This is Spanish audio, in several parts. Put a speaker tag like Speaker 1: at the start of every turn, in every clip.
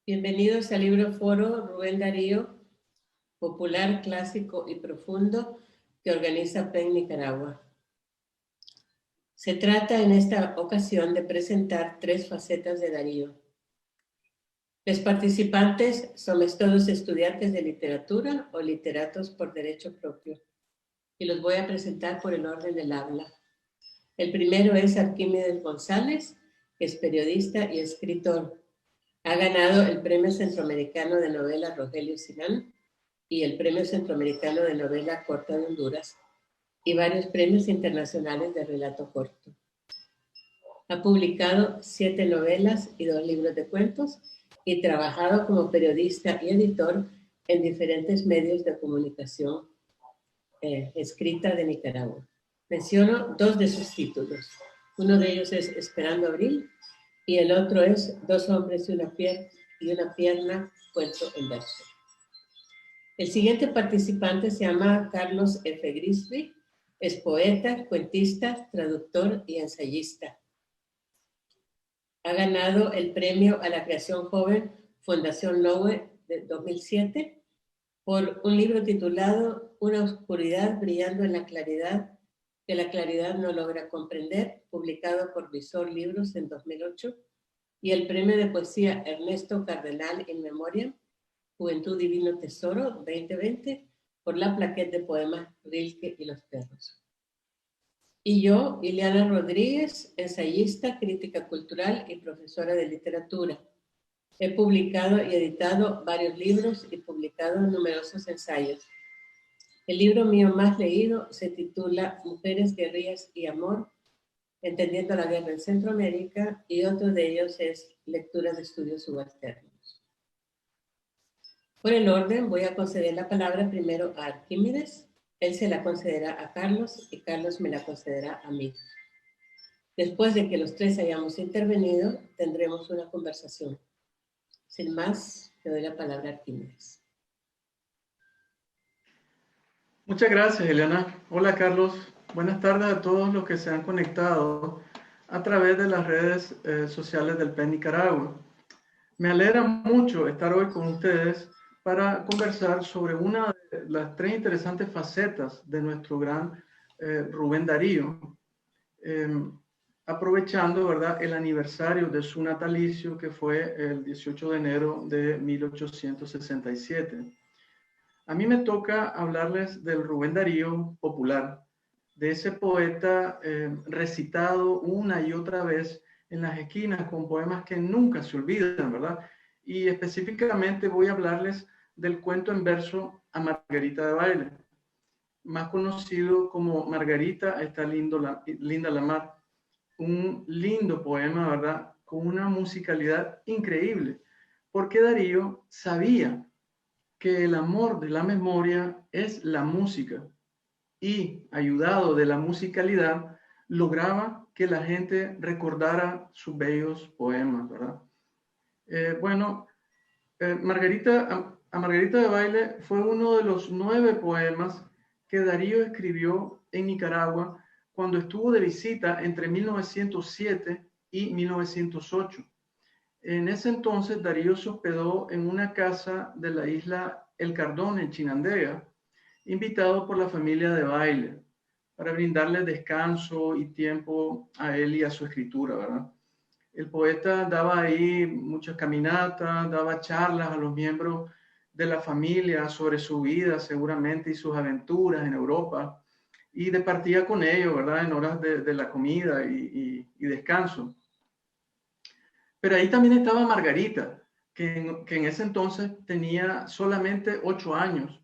Speaker 1: Bienvenidos al libro foro Rubén Darío, popular, clásico y profundo, que organiza PEN Nicaragua. Se trata en esta ocasión de presentar 3 facetas de Darío. Los participantes somos todos estudiantes de literatura o literatos por derecho propio, y los voy a presentar por el orden del habla. El primero es Arquímedes González, que es periodista y escritor. Ha ganado el Premio Centroamericano de Novela Rogelio Silán y el Premio Centroamericano de Novela Corta de Honduras y varios premios internacionales de relato corto. Ha publicado 7 novelas y 2 libros de cuentos y trabajado como periodista y editor en diferentes medios de comunicación escrita de Nicaragua. Menciono 2 de sus títulos. Uno de ellos es Esperando Abril y el otro es Dos hombres y una pierna, cuento en verso. El siguiente participante se llama Carlos F. Grisby, es poeta, cuentista, traductor y ensayista. Ha ganado el premio a la creación joven Fundación Lowe de 2007 por un libro titulado Una oscuridad brillando en la claridad, que la claridad no logra comprender, publicado por Visor Libros en 2008, y el premio de poesía Ernesto Cardenal in Memoriam, Juventud Divino Tesoro 2020, por la plaqueta de poemas Rilke y los perros. Y yo, Ileana Rodríguez, ensayista, crítica cultural y profesora de literatura. He publicado y editado varios libros y publicado numerosos ensayos. El libro mío más leído se titula Mujeres, Guerrillas y Amor, entendiendo la guerra en Centroamérica, y otro de ellos es Lecturas de Estudios Subalternos. Por el orden, voy a conceder la palabra primero a Arquímedes. Él se la concederá a Carlos y Carlos me la concederá a mí. Después de que los 3 hayamos intervenido, tendremos una conversación. Sin más, le doy la palabra a Arquímedes.
Speaker 2: Muchas gracias, Eliana. Hola, Carlos. Buenas tardes a todos los que se han conectado a través de las redes sociales del PEN Nicaragua. Me alegra mucho estar hoy con ustedes para conversar sobre una de las 3 interesantes facetas de nuestro gran Rubén Darío, aprovechando, ¿verdad?, el aniversario de su natalicio, que fue el 18 de enero de 1867. A mí me toca hablarles del Rubén Darío popular, de ese poeta recitado una y otra vez en las esquinas con poemas que nunca se olvidan, ¿verdad? Y específicamente voy a hablarles del cuento en verso A Margarita de Baile, más conocido como Margarita está linda la mar. Un lindo poema, ¿verdad? Con una musicalidad increíble, porque Darío sabía que el amor de la memoria es la música y, ayudado de la musicalidad, lograba que la gente recordara sus bellos poemas, ¿verdad? A Margarita de Baile fue uno de los 9 poemas que Darío escribió en Nicaragua cuando estuvo de visita entre 1907 y 1908. En ese entonces Darío se hospedó en una casa de la isla El Cardón en Chinandega, invitado por la familia de Baile, para brindarle descanso y tiempo a él y a su escritura, ¿verdad? El poeta daba ahí muchas caminatas, daba charlas a los miembros de la familia sobre su vida seguramente y sus aventuras en Europa, y departía con ellos, ¿verdad?, en horas de la comida y descanso. Pero ahí también estaba Margarita, que en ese entonces tenía solamente 8 años.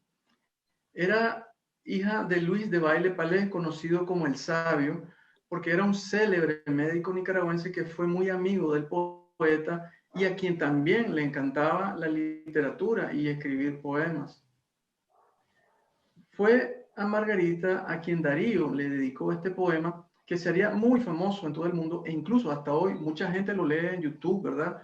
Speaker 2: Era hija de Luis de Baile Palés, conocido como el Sabio, porque era un célebre médico nicaragüense que fue muy amigo del poeta y a quien también le encantaba la literatura y escribir poemas. Fue a Margarita a quien Darío le dedicó este poema, que sería muy famoso en todo el mundo, e incluso hasta hoy mucha gente lo lee en YouTube, ¿verdad?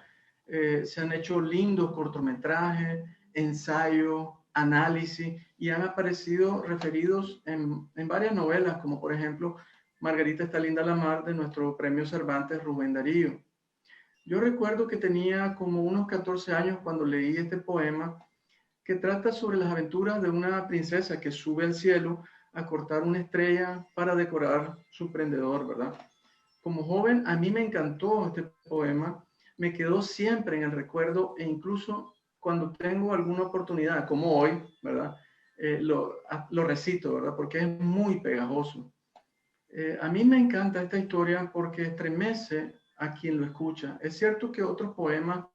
Speaker 2: Se han hecho lindos cortometrajes, ensayos, análisis, y han aparecido referidos en varias novelas, como por ejemplo Margarita está linda la mar, de nuestro premio Cervantes Rubén Darío. Yo recuerdo que tenía como unos 14 años cuando leí este poema que trata sobre las aventuras de una princesa que sube al cielo a cortar una estrella para decorar su prendedor, ¿verdad? Como joven, a mí me encantó este poema, me quedó siempre en el recuerdo e incluso cuando tengo alguna oportunidad, como hoy, ¿verdad? Lo recito, ¿verdad? Porque es muy pegajoso. A mí me encanta esta historia porque estremece a quien lo escucha. Es cierto que otros poemas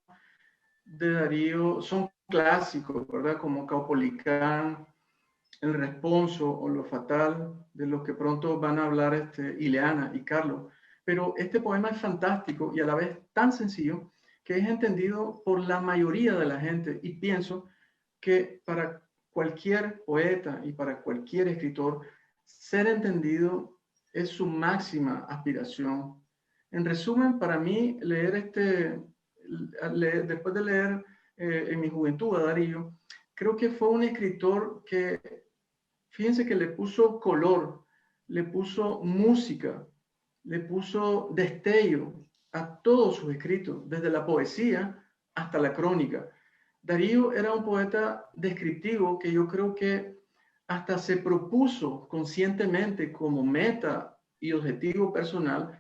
Speaker 2: de Darío son clásicos, ¿verdad? Como Caupolicán, El Responso o Lo Fatal, de los que pronto van a hablar Ileana y Carlos. Pero este poema es fantástico y a la vez tan sencillo que es entendido por la mayoría de la gente y pienso que para cualquier poeta y para cualquier escritor, ser entendido es su máxima aspiración. En resumen, para mí, después de leer en mi juventud a Darío, creo que fue un escritor que, fíjense que le puso color, le puso música, le puso destello a todos sus escritos, desde la poesía hasta la crónica. Darío era un poeta descriptivo que yo creo que hasta se propuso conscientemente como meta y objetivo personal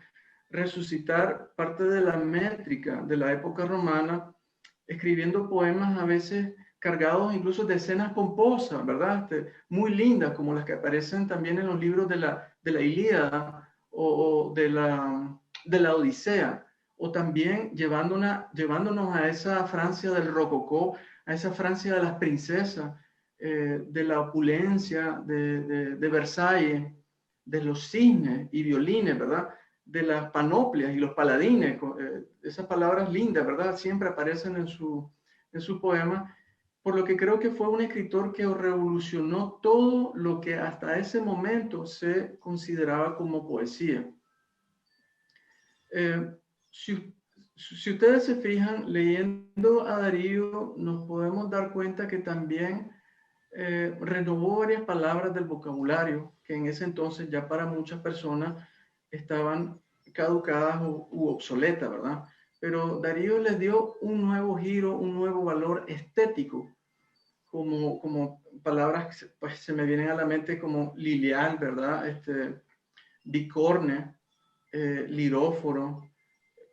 Speaker 2: resucitar parte de la métrica de la época romana, escribiendo poemas a veces cargados incluso de escenas pomposas, ¿verdad? Muy lindas, como las que aparecen también en los libros de la Ilíada o de la Odisea, o también llevándonos a esa Francia del Rococó, a esa Francia de las princesas, de la opulencia, de Versalles, de los cisnes y violines, ¿verdad? De las panoplias y los paladines, esas palabras lindas, ¿verdad? Siempre aparecen en su poema, por lo que creo que fue un escritor que revolucionó todo lo que hasta ese momento se consideraba como poesía. Si ustedes se fijan, leyendo a Darío, nos podemos dar cuenta que también renovó varias palabras del vocabulario que en ese entonces ya para muchas personas estaban caducadas u obsoletas, ¿verdad? Pero Darío les dio un nuevo giro, un nuevo valor estético, como palabras que pues, se me vienen a la mente como lilial, ¿verdad? Bicorne, liróforo,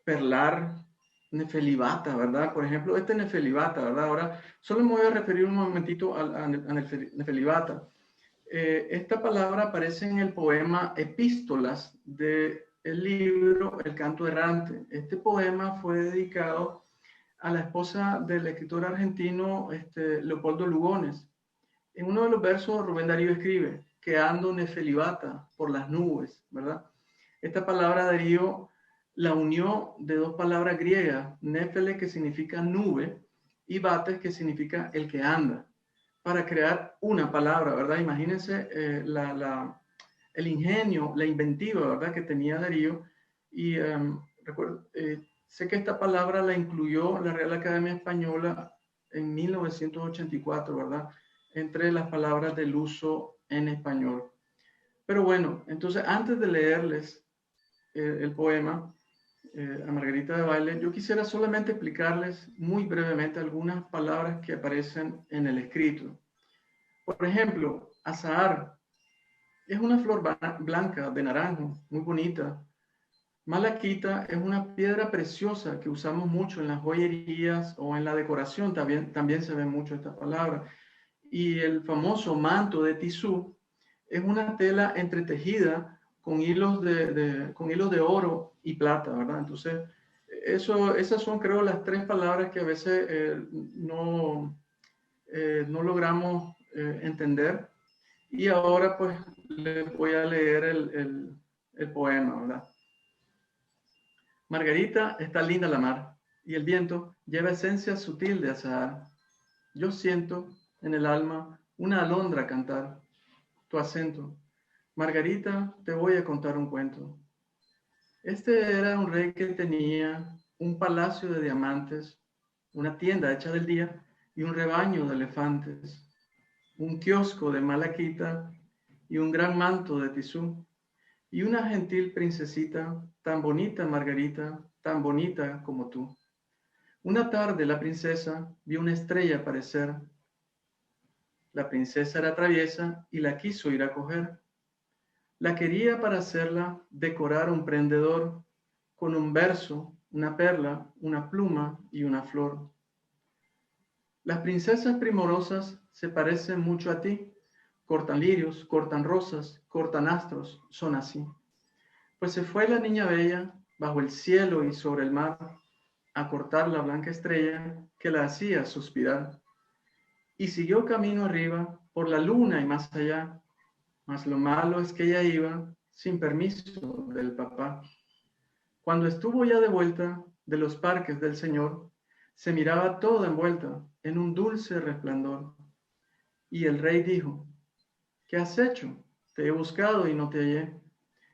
Speaker 2: perlar, nefelibata, ¿verdad? Por ejemplo, nefelibata, ¿verdad? Ahora, solo me voy a referir un momentito a nefelibata. Esta palabra aparece en el poema Epístolas del libro El Canto Errante. Este poema fue dedicado a la esposa del escritor argentino Leopoldo Lugones. En uno de los versos, Rubén Darío escribe que ando nefelibata por las nubes, ¿verdad? Esta palabra Darío la unió de dos palabras griegas, nefele, que significa nube, y bates, que significa el que anda, para crear una palabra, ¿verdad? Imagínense el ingenio, la inventiva, ¿verdad?, que tenía Darío. Y recuerdo, sé que esta palabra la incluyó la Real Academia Española en 1984, ¿verdad?, entre las palabras del uso en español. Pero bueno, entonces antes de leerles el poema a Margarita de Baile, yo quisiera solamente explicarles muy brevemente algunas palabras que aparecen en el escrito. Por ejemplo, azahar es una flor blanca de naranjo, muy bonita. Malaquita es una piedra preciosa que usamos mucho en las joyerías o en la decoración, también se ve mucho esta palabra. Y el famoso manto de tisú es una tela entretejida con hilos de oro y plata, ¿verdad? Entonces, esas son, creo, las tres palabras que a veces no logramos entender. Y ahora, pues, les voy a leer el poema, ¿verdad? Margarita, está linda la mar, y el viento lleva esencia sutil de azahar. Yo siento en el alma una alondra cantar tu acento. Margarita, te voy a contar un cuento. Era un rey que tenía un palacio de diamantes, una tienda hecha del día y un rebaño de elefantes, un kiosco de malaquita y un gran manto de tisú, y una gentil princesita, tan bonita Margarita, tan bonita como tú. Una tarde la princesa vio una estrella aparecer. La princesa era traviesa y la quiso ir a coger. La quería para hacerla decorar un prendedor con un verso, una perla, una pluma y una flor. Las princesas primorosas se parecen mucho a ti. Cortan lirios, cortan rosas, cortan astros, son así. Pues se fue la niña bella bajo el cielo y sobre el mar a cortar la blanca estrella que la hacía suspirar. Y siguió camino arriba por la luna y más allá. Mas lo malo es que ella iba sin permiso del papá. Cuando estuvo ya de vuelta de los parques del Señor, se miraba toda envuelta en un dulce resplandor. Y el rey dijo: ¿qué has hecho? Te he buscado y no te hallé.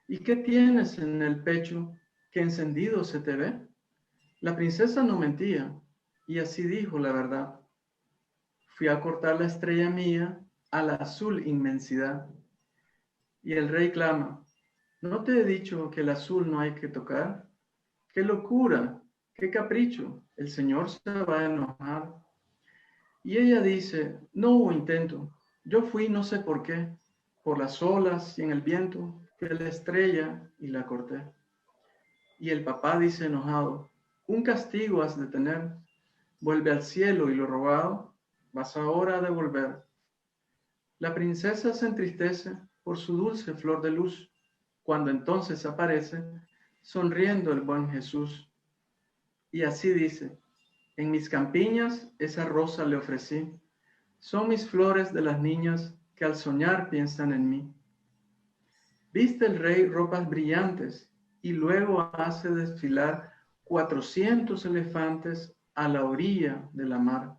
Speaker 2: ¿Y qué tienes en el pecho que encendido se te ve? La princesa no mentía, y así dijo la verdad. Fui a cortar la estrella mía a la azul inmensidad. Y el rey clama: ¿no te he dicho que el azul no hay que tocar? ¡Qué locura! ¡Qué capricho! El Señor se va a enojar. Y ella dice: no hubo intento. Yo fui no sé por qué, por las olas y en el viento, que la estrella y la corté. Y el papá dice enojado: un castigo has de tener. Vuelve al cielo y lo robado vas ahora a devolver. La princesa se entristece por su dulce flor de luz, cuando entonces aparece, sonriendo el buen Jesús. Y así dice: en mis campiñas esa rosa le ofrecí. Son mis flores de las niñas que al soñar piensan en mí. Viste el rey ropas brillantes y luego hace desfilar 400 elefantes a la orilla de la mar.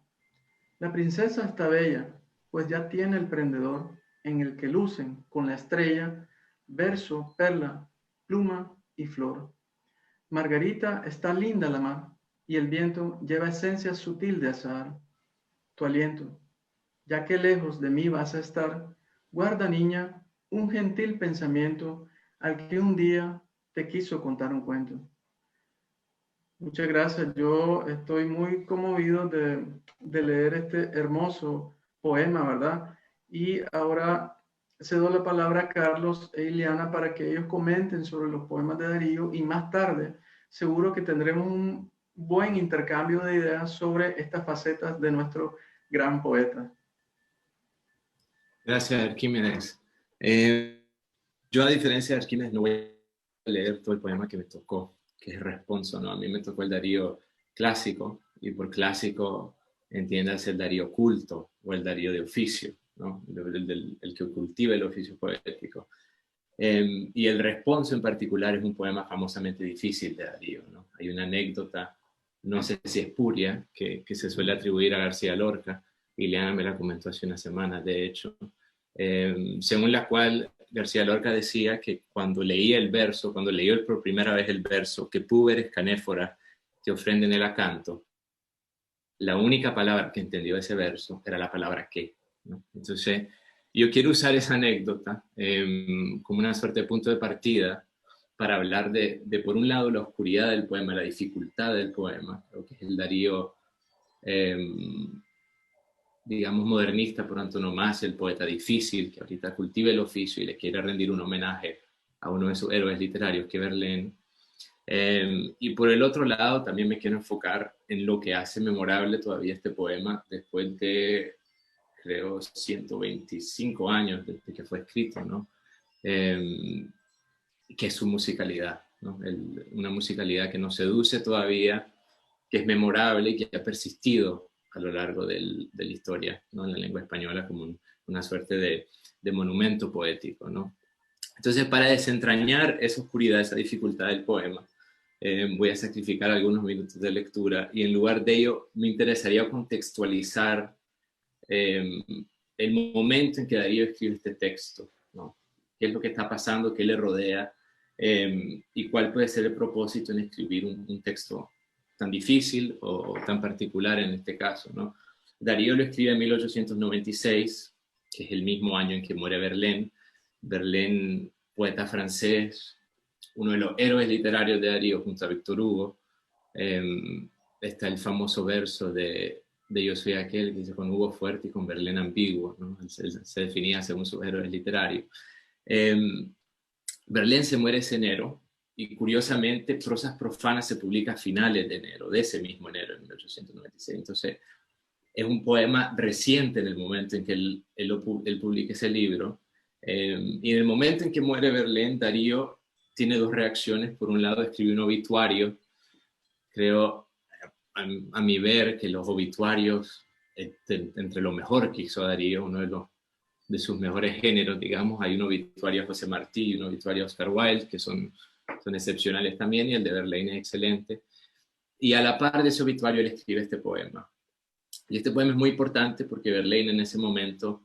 Speaker 2: La princesa está bella, pues ya tiene el prendedor en el que lucen con la estrella, verso, perla, pluma y flor. Margarita está linda la mar, y el viento lleva esencia sutil de azahar. Tu aliento, ya que lejos de mí vas a estar, guarda, niña, un gentil pensamiento al que un día te quiso contar un cuento. Muchas gracias. Yo estoy muy conmovido de leer este hermoso poema, ¿verdad? Y ahora cedo la palabra a Carlos e Ileana para que ellos comenten sobre los poemas de Darío, y más tarde seguro que tendremos un buen intercambio de ideas sobre estas facetas de nuestro gran poeta.
Speaker 3: Gracias, Arquímedes. Yo, a diferencia de Arquímedes, no voy a leer todo el poema que me tocó, que es Responso, ¿no? A mí me tocó el Darío clásico, y por clásico entiendas el Darío culto o el Darío de oficio, ¿no? El que cultiva el oficio poético. Y el Responso en particular es un poema famosamente difícil de Darío, ¿no? Hay una anécdota, no sé si espuria, que se suele atribuir a García Lorca. Ileana me la comentó hace una semana, de hecho, según la cual García Lorca decía que cuando leía el verso, cuando leyó por primera vez el verso, que púberes canéforas te ofrenden el acanto, la única palabra que entendió ese verso era la palabra que, ¿no? Entonces, yo quiero usar esa anécdota como una suerte de punto de partida para hablar de, por un lado, la oscuridad del poema, la dificultad del poema, lo que es el Darío, digamos, modernista por antonomasia, el poeta difícil, que ahorita cultiva el oficio y le quiere rendir un homenaje a uno de sus héroes literarios, que es Verlaine. Y por el otro lado, también me quiero enfocar en lo que hace memorable todavía este poema después de, creo, 125 años desde que fue escrito, ¿no? Que es su musicalidad, ¿no? Una musicalidad que nos seduce todavía, que es memorable y que ha persistido a lo largo de la historia, ¿no? En la lengua española como una suerte de monumento poético, ¿no? Entonces, para desentrañar esa oscuridad, esa dificultad del poema, voy a sacrificar algunos minutos de lectura, y en lugar de ello me interesaría contextualizar el momento en que Darío escribe este texto, ¿no? ¿Qué es lo que está pasando? ¿Qué le rodea? Y cuál puede ser el propósito en escribir un texto tan difícil o tan particular en este caso, ¿no? Darío lo escribe en 1896, que es el mismo año en que muere Verlaine. Verlaine, poeta francés, uno de los héroes literarios de Darío junto a Víctor Hugo. Está el famoso verso de Yo soy aquel, que dice con Hugo fuerte y con Verlaine ambiguo, ¿no? Él se definía según sus héroes literarios. Verlaine se muere ese enero, y curiosamente Prosas Profanas se publica a finales de enero, de ese mismo enero, en 1896. Entonces, es un poema reciente en el momento en que él publica ese libro. Y en el momento en que muere Verlaine, Darío tiene dos reacciones. Por un lado, escribe un obituario. Creo, a mi ver, que los obituarios, entre lo mejor que hizo Darío, uno de sus mejores géneros, digamos, hay un obituario a José Martí y un obituario a Oscar Wilde, que son excepcionales también, y el de Verlaine es excelente. Y a la par de ese obituario, él escribe este poema. Y este poema es muy importante porque Verlaine en ese momento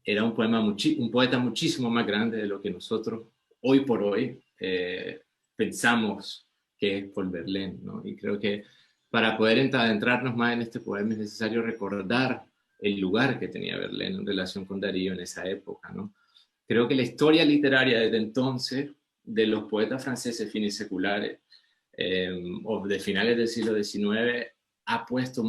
Speaker 3: era un poeta muchísimo más grande de lo que nosotros hoy por hoy pensamos que es Paul Verlaine, ¿no? Y creo que para poder adentrarnos más en este poema es necesario recordar el lugar que tenía Verlaine en relación con Darío en esa época, ¿no? Creo que la historia literaria desde entonces de los poetas franceses finiseculares o de finales del siglo XIX ha puesto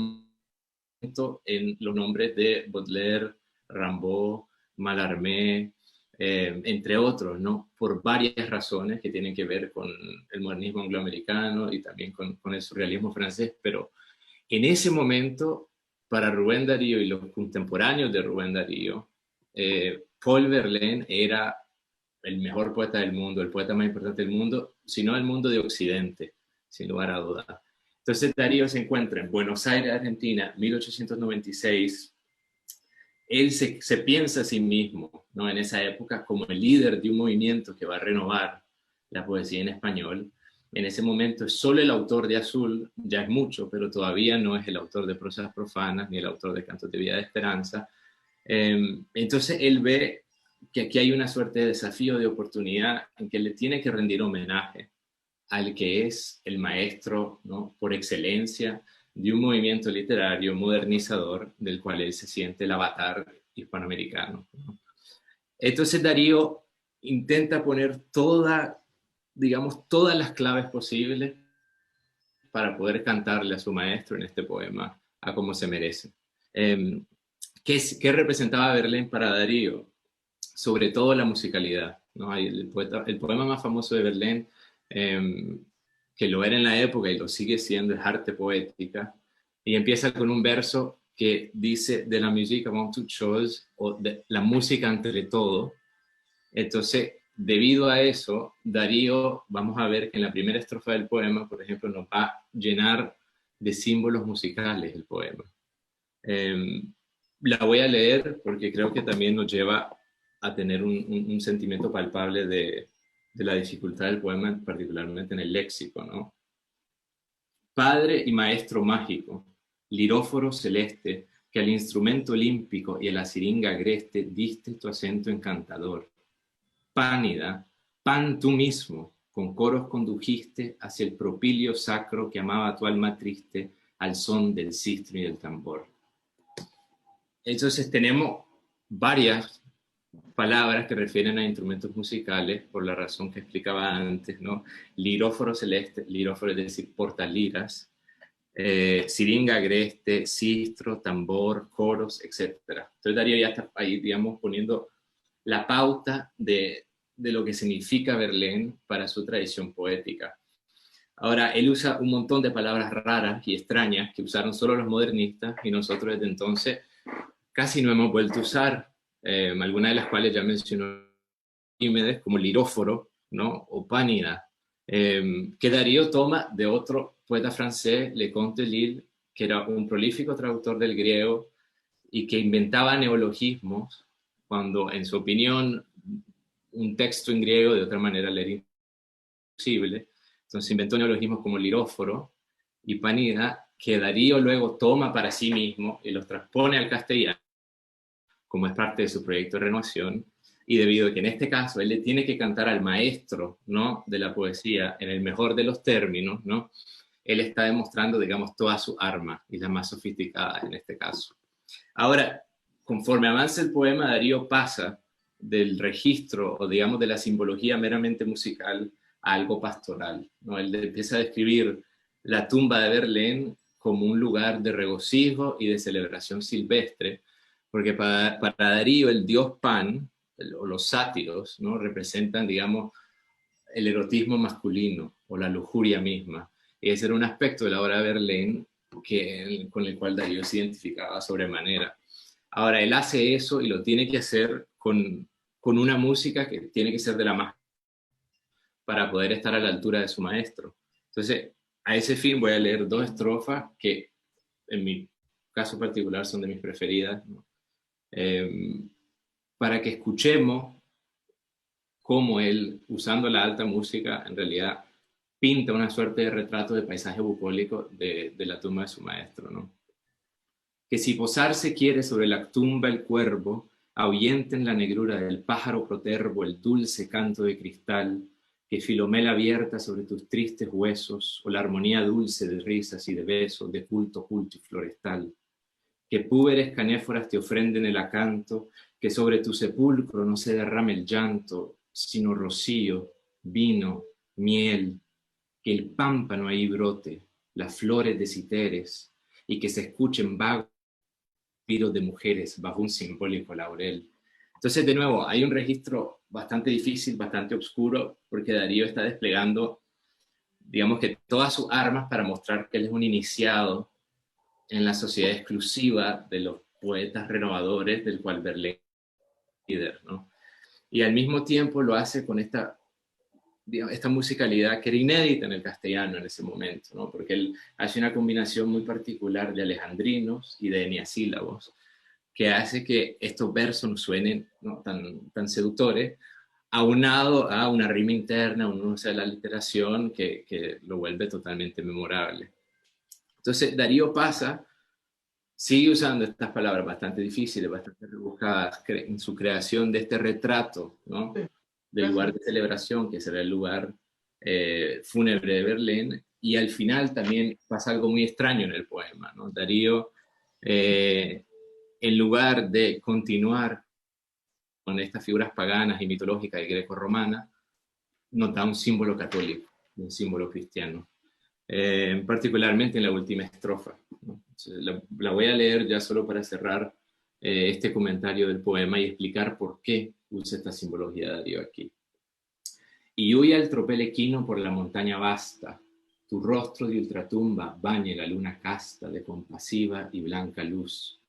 Speaker 3: en los nombres de Baudelaire, Rimbaud, Mallarmé, entre otros, ¿no? Por varias razones que tienen que ver con el modernismo angloamericano y también con el surrealismo francés, pero en ese momento, para Rubén Darío y los contemporáneos de Rubén Darío, Paul Verlaine era el mejor poeta del mundo, el poeta más importante del mundo, si no del mundo de Occidente, sin lugar a dudas. Entonces Darío se encuentra en Buenos Aires, Argentina, 1896. Él se piensa a sí mismo, ¿no? En esa época como el líder de un movimiento que va a renovar la poesía en español. En ese momento es solo el autor de Azul, ya es mucho, pero todavía no es el autor de Prosas Profanas ni el autor de Cantos de Vida de Esperanza. Entonces él ve que aquí hay una suerte de desafío, de oportunidad, en que le tiene que rendir homenaje al que es el maestro, ¿no? Por excelencia de un movimiento literario modernizador del cual él se siente el avatar hispanoamericano, ¿no? Entonces Darío intenta poner todas las claves posibles para poder cantarle a su maestro en este poema a como se merece. ¿Qué representaba Verlaine para Darío? Sobre todo la musicalidad, ¿no? El poema más famoso de Verlaine, que lo era en la época y lo sigue siendo, es Arte Poética, y empieza con un verso que dice de la musique avant toute chose, o de la música ante todo. Entonces, debido a eso, Darío, vamos a ver que en la primera estrofa del poema, por ejemplo, nos va a llenar de símbolos musicales el poema. La voy a leer porque creo que también nos lleva a tener un sentimiento palpable de la dificultad del poema, particularmente en el léxico, ¿no? Padre y maestro mágico, liróforo celeste, que al instrumento olímpico y a la siringa agreste diste tu acento encantador. Pánida, pan tú mismo, con coros condujiste hacia el propilio sacro que amaba tu alma triste al son del sistro y del tambor. Entonces tenemos varias palabras que refieren a instrumentos musicales por la razón que explicaba antes, ¿no? Liróforo celeste, liróforo es decir, portaliras, siringa agreste, sistro, tambor, coros, etc. Entonces Darío ya está ahí, digamos, poniendo la pauta de lo que significa Verlaine para su tradición poética. Ahora, él usa un montón de palabras raras y extrañas que usaron solo los modernistas y nosotros desde entonces casi no hemos vuelto a usar, algunas de las cuales ya mencionó Arquímedes, como liróforo, ¿no? O pánida, que Darío toma de otro poeta francés, Leconte de Lisle, que era un prolífico traductor del griego y que inventaba neologismos cuando, en su opinión, un texto en griego de otra manera le era imposible. Entonces inventó neologismos como liróforo y pánida, que Darío luego toma para sí mismo y los transpone al castellano como es parte de su proyecto de renovación, y debido a que en este caso él le tiene que cantar al maestro, ¿no?, de la poesía en el mejor de los términos, ¿no?, él está demostrando, digamos, toda su arma, y la más sofisticada en este caso. Ahora, conforme avanza el poema, Darío pasa del registro, o digamos de la simbología meramente musical, a algo pastoral, ¿no? Él empieza a describir la tumba de Verlaine como un lugar de regocijo y de celebración silvestre, porque para Darío el dios Pan, o los sátiros, ¿no? Representan, digamos, el erotismo masculino o la lujuria misma. Y ese era un aspecto de la obra de Verlaine con el cual Darío se identificaba sobremanera. Ahora, él hace eso y lo tiene que hacer con una música que tiene que ser de la más para poder estar a la altura de su maestro. Entonces, a ese fin voy a leer 2 estrofas que en mi caso particular son de mis preferidas, ¿no? Para que escuchemos cómo él, usando la alta música, en realidad pinta una suerte de retrato de paisaje bucólico de la tumba de su maestro, ¿no? Que si posarse quiere sobre la tumba el cuervo, ahuyenten la negrura del pájaro protervo el dulce canto de cristal, que Filomela abierta sobre tus tristes huesos, o la armonía dulce de risas y de besos, de culto culto y florestal. Que púberes canéforas te ofrenden el acanto, que sobre tu sepulcro no se derrame el llanto, sino rocío, vino, miel, que el pámpano ahí brote, las flores de citeres, y que se escuchen vagos suspiros de mujeres bajo un simbólico laurel. Entonces, de nuevo, hay un registro bastante difícil, bastante oscuro, porque Darío está desplegando, digamos que todas sus armas para mostrar que él es un iniciado en la sociedad exclusiva de los poetas renovadores, del cual Verlaine es líder, ¿no? Y al mismo tiempo lo hace con esta musicalidad que era inédita en el castellano en ese momento, ¿no? Porque él hace una combinación muy particular de alejandrinos y de eniasílabos, que hace que estos versos nos suenen, ¿no?, tan seductores, aunado a una rima interna, un uso de la literación que lo vuelve totalmente memorable. Entonces Darío sigue usando estas palabras bastante difíciles, bastante rebuscadas en su creación de este retrato, ¿no?, del lugar de celebración, que será el lugar fúnebre de Verlaine, y al final también pasa algo muy extraño en el poema, ¿no? Darío, en lugar de continuar con estas figuras paganas y mitológicas y greco-romanas, nos da un símbolo católico, un símbolo cristiano, particularmente en la última estrofa, ¿no? La voy a leer ya solo para cerrar este comentario del poema y explicar por qué usa esta simbología de Darío aquí. Y huye el tropel equino por la montaña vasta, tu rostro de ultratumba bañe la luna casta de compasiva y blanca luz,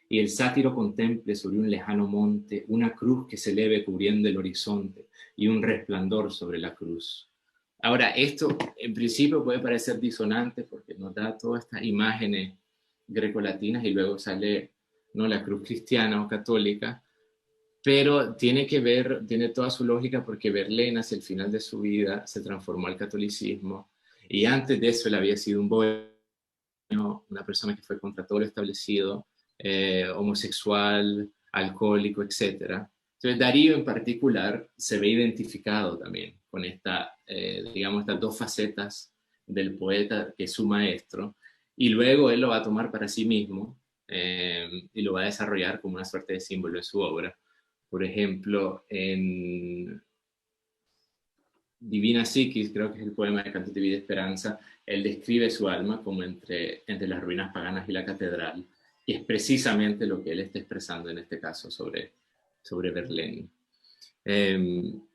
Speaker 3: y el sátiro contemple sobre un lejano monte una cruz que se eleve cubriendo el horizonte y un resplandor sobre la cruz. Ahora, esto en principio puede parecer disonante porque nos da todas estas imágenes grecolatinas y luego sale, ¿no?, la cruz cristiana o católica, pero tiene toda su lógica porque Verlaine hacia el final de su vida se transformó al catolicismo y antes de eso él había sido un bohemio, una persona que fue contra todo lo establecido, homosexual, alcohólico, etc. Entonces Darío en particular se ve identificado también con estas 2 facetas del poeta que es su maestro, y luego él lo va a tomar para sí mismo y lo va a desarrollar como una suerte de símbolo en su obra. Por ejemplo, en Divina Psiquis, creo que es el poema de Canto de Vida y Esperanza, él describe su alma como entre las ruinas paganas y la catedral, y es precisamente lo que él está expresando en este caso sobre Verlaine.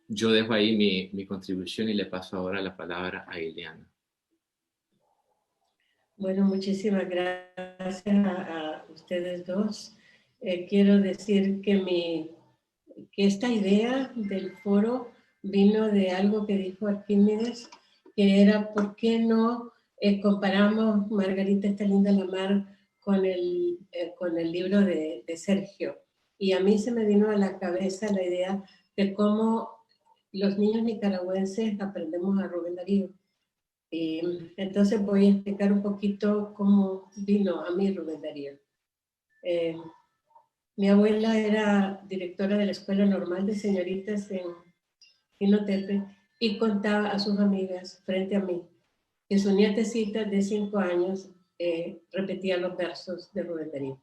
Speaker 3: Yo dejo ahí mi contribución y le paso ahora la palabra a Ileana.
Speaker 1: Bueno, muchísimas gracias a ustedes dos. Quiero decir que esta idea del foro vino de algo que dijo Arquímedes, que era ¿por qué no comparamos Margarita está linda la mar con el libro de Sergio? Y a mí se me vino a la cabeza la idea de cómo los niños nicaragüenses aprendemos a Rubén Darío. Entonces voy a explicar un poquito cómo vino a mí Rubén Darío. Mi abuela era directora de la Escuela Normal de Señoritas en Inotepe y contaba a sus amigas frente a mí que su nietecita de 5 años repetía los versos de Rubén Darío.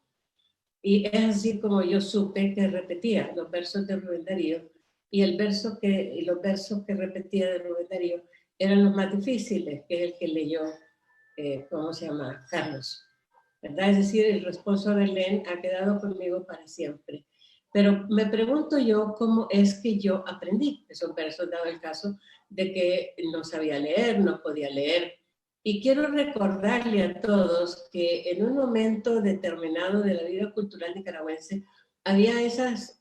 Speaker 1: Y es así como yo supe que repetía los versos de Rubén Darío, y los versos que repetía de Rubén Darío eran los más difíciles, que es el que leyó, ¿cómo se llama? Carlos, ¿verdad? Es decir, el Responso de Belén ha quedado conmigo para siempre. Pero me pregunto yo cómo es que yo aprendí esos versos, dado el caso de que no sabía leer, no podía leer. Y quiero recordarle a todos que en un momento determinado de la vida cultural nicaragüense había esas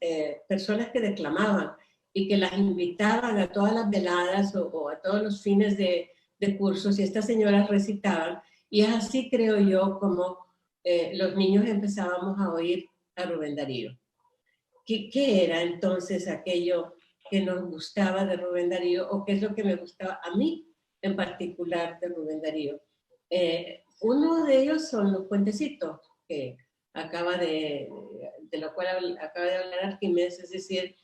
Speaker 1: personas que declamaban y que las invitaban a todas las veladas o a todos los fines de cursos, y estas señoras recitaban, y es así, creo yo, como los niños empezábamos a oír a Rubén Darío. ¿Qué era entonces aquello que nos gustaba de Rubén Darío, o qué es lo que me gustaba a mí en particular de Rubén Darío? Uno de ellos son los cuentecitos, que de lo cual acaba de hablar Arquímedes, es decir,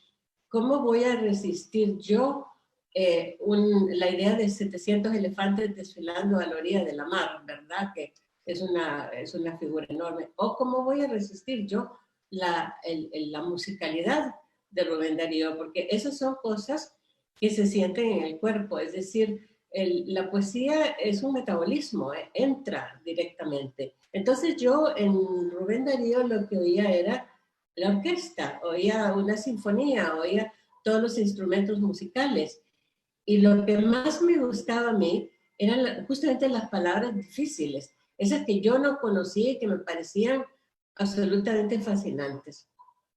Speaker 1: ¿cómo voy a resistir yo la idea de 700 elefantes desfilando a la orilla de la mar, ¿verdad? Que es una figura enorme. ¿O cómo voy a resistir yo la musicalidad de Rubén Darío? Porque esas son cosas que se sienten en el cuerpo, es decir, la poesía es un metabolismo, entra directamente. Entonces yo en Rubén Darío lo que oía era la orquesta, oía una sinfonía, oía todos los instrumentos musicales. Y lo que más me gustaba a mí eran justamente las palabras difíciles, esas que yo no conocía y que me parecían absolutamente fascinantes.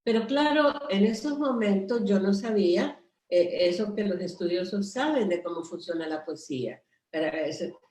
Speaker 1: Pero claro, en esos momentos yo no sabía eso que los estudiosos saben de cómo funciona la poesía.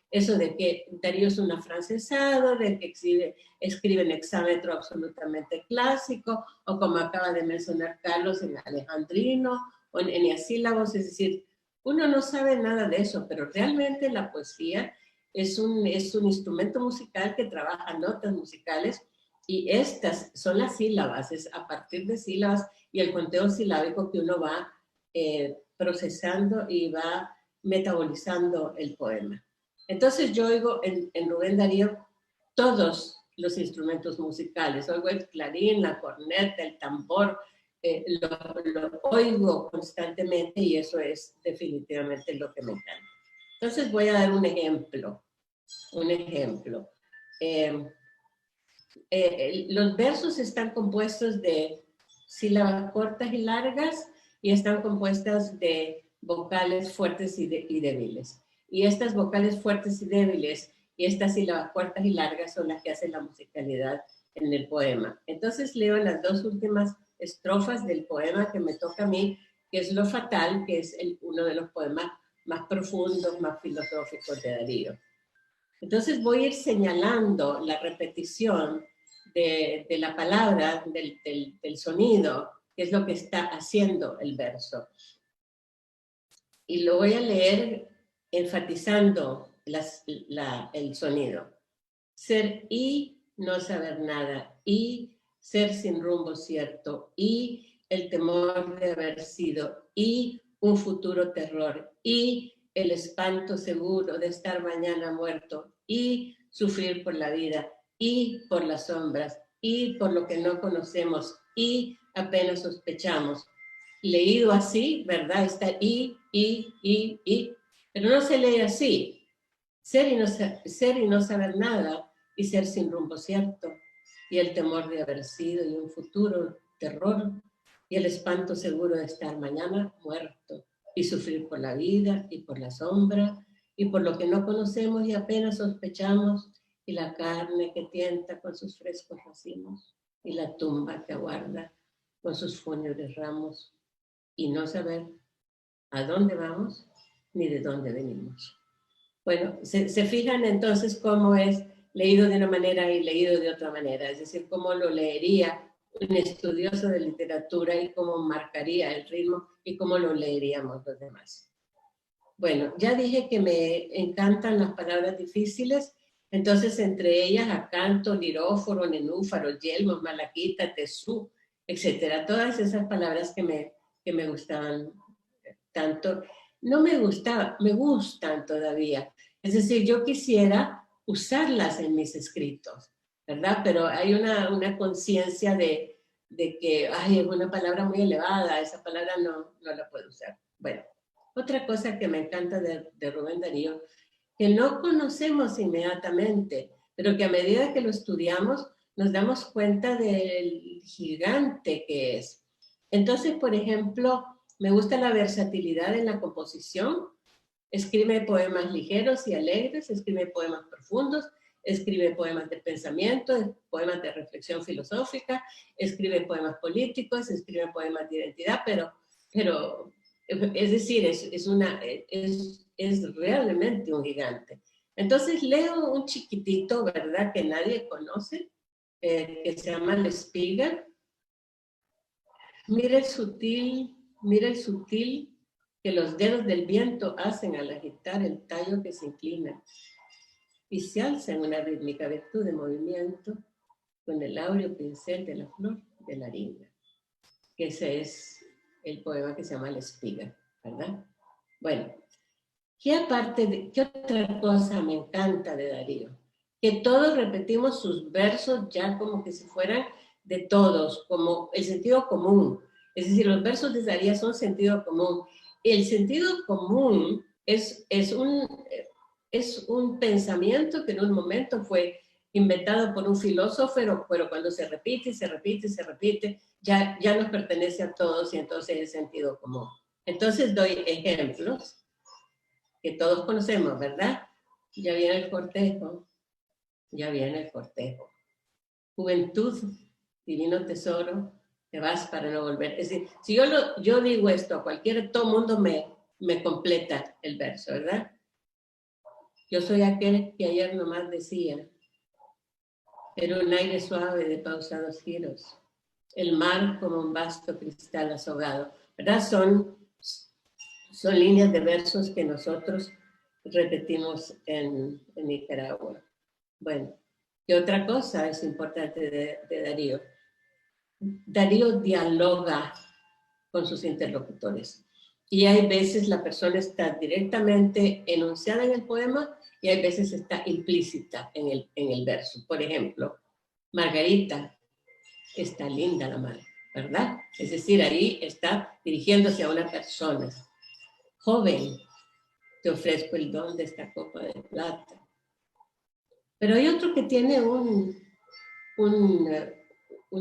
Speaker 1: Eso de que Darío es un afrancesado, de que escribe en hexámetro absolutamente clásico, o como acaba de mencionar Carlos, en alejandrino, o en eneasílabos, es decir, uno no sabe nada de eso, pero realmente la poesía es un instrumento musical que trabaja notas musicales, y estas son las sílabas, es a partir de sílabas y el conteo silábico que uno va procesando y va metabolizando el poema. Entonces yo oigo en Rubén Darío todos los instrumentos musicales, oigo el clarín, la corneta, el tambor, lo oigo constantemente, y eso es definitivamente lo que me encanta. Entonces voy a dar un ejemplo. Los versos están compuestos de sílabas cortas y largas, y están compuestas de vocales fuertes y débiles. Y estas vocales fuertes y débiles y estas sílabas cortas y largas son las que hacen la musicalidad en el poema. Entonces leo las dos últimas estrofas del poema que me toca a mí, que es Lo Fatal, que es uno de los poemas más profundos, más filosóficos de Darío. Entonces voy a ir señalando la repetición de la palabra, del sonido, que es lo que está haciendo el verso. Y lo voy a leer enfatizando el sonido. Ser y no saber nada, y ser sin rumbo cierto, y el temor de haber sido, y un futuro terror, y el espanto seguro de estar mañana muerto, y sufrir por la vida, y por las sombras, y por lo que no conocemos, y apenas sospechamos. Leído así, ¿verdad? Está y, pero no se lee así. Ser y no saber nada, y ser sin rumbo cierto, y el temor de haber sido, y un futuro terror, y el espanto seguro de estar mañana muerto, y sufrir por la vida, y por la sombra, y por lo que no conocemos y apenas sospechamos, y la carne que tienta con sus frescos racimos, y la tumba que aguarda con sus fúnebres ramos, y no saber a dónde vamos ni de dónde venimos. Bueno, se fijan entonces cómo es leído de una manera y leído de otra manera, es decir, cómo lo leería un estudioso de literatura y cómo marcaría el ritmo y cómo lo leeríamos los demás. Bueno, ya dije que me encantan las palabras difíciles, entonces entre ellas acanto, liróforo, nenúfaro, yelmo, malaquita, tesú, etcétera, todas esas palabras que me gustaban tanto. No me gustaba, me gustan todavía. Es decir, yo quisiera usarlas en mis escritos, ¿verdad? Pero hay una conciencia de de que, ay, es una palabra muy elevada, esa palabra no la puedo usar. Bueno, otra cosa que me encanta de Rubén Darío, que no conocemos inmediatamente, pero que a medida que lo estudiamos nos damos cuenta del gigante que es. Entonces, por ejemplo, me gusta la versatilidad en la composición. Escribe poemas ligeros y alegres, escribe poemas profundos, escribe poemas de pensamiento, poemas de reflexión filosófica, escribe poemas políticos, escribe poemas de identidad, pero es decir, es realmente un gigante. Entonces leo un chiquitito, ¿verdad?, que nadie conoce, que se llama La Espiga. Mira el sutil que los dedos del viento hacen al agitar el tallo que se inclina y se alza en una rítmica virtud de movimiento con el áureo pincel de la flor de la haringa. Que ese es el poema que se llama La Espiga, ¿verdad? Bueno, ¿qué otra cosa me encanta de Darío? Que todos repetimos sus versos ya como que si fueran de todos, como el sentido común. Es decir, los versos de Darío son sentido común. El sentido común es un pensamiento que en un momento fue inventado por un filósofo, pero cuando se repite, se repite, se repite, ya nos pertenece a todos y entonces es sentido común. Entonces doy ejemplos que todos conocemos, ¿verdad? Ya viene el cortejo, ya viene el cortejo. Juventud, divino tesoro, te vas para no volver. Es decir, si yo digo esto a cualquiera, todo mundo me completa el verso, ¿verdad? Yo soy aquel que ayer nomás decía, era un aire suave de pausados giros, el mar como un vasto cristal azogado, ¿verdad? Son líneas de versos que nosotros repetimos en Nicaragua. Bueno, ¿qué otra cosa es importante de Darío? Darío dialoga con sus interlocutores. Y hay veces la persona está directamente enunciada en el poema y hay veces está implícita en el verso. Por ejemplo, Margarita, está linda la madre, ¿verdad? Es decir, ahí está dirigiéndose a una persona. Joven, te ofrezco el don de esta copa de plata. Pero hay otro que tiene un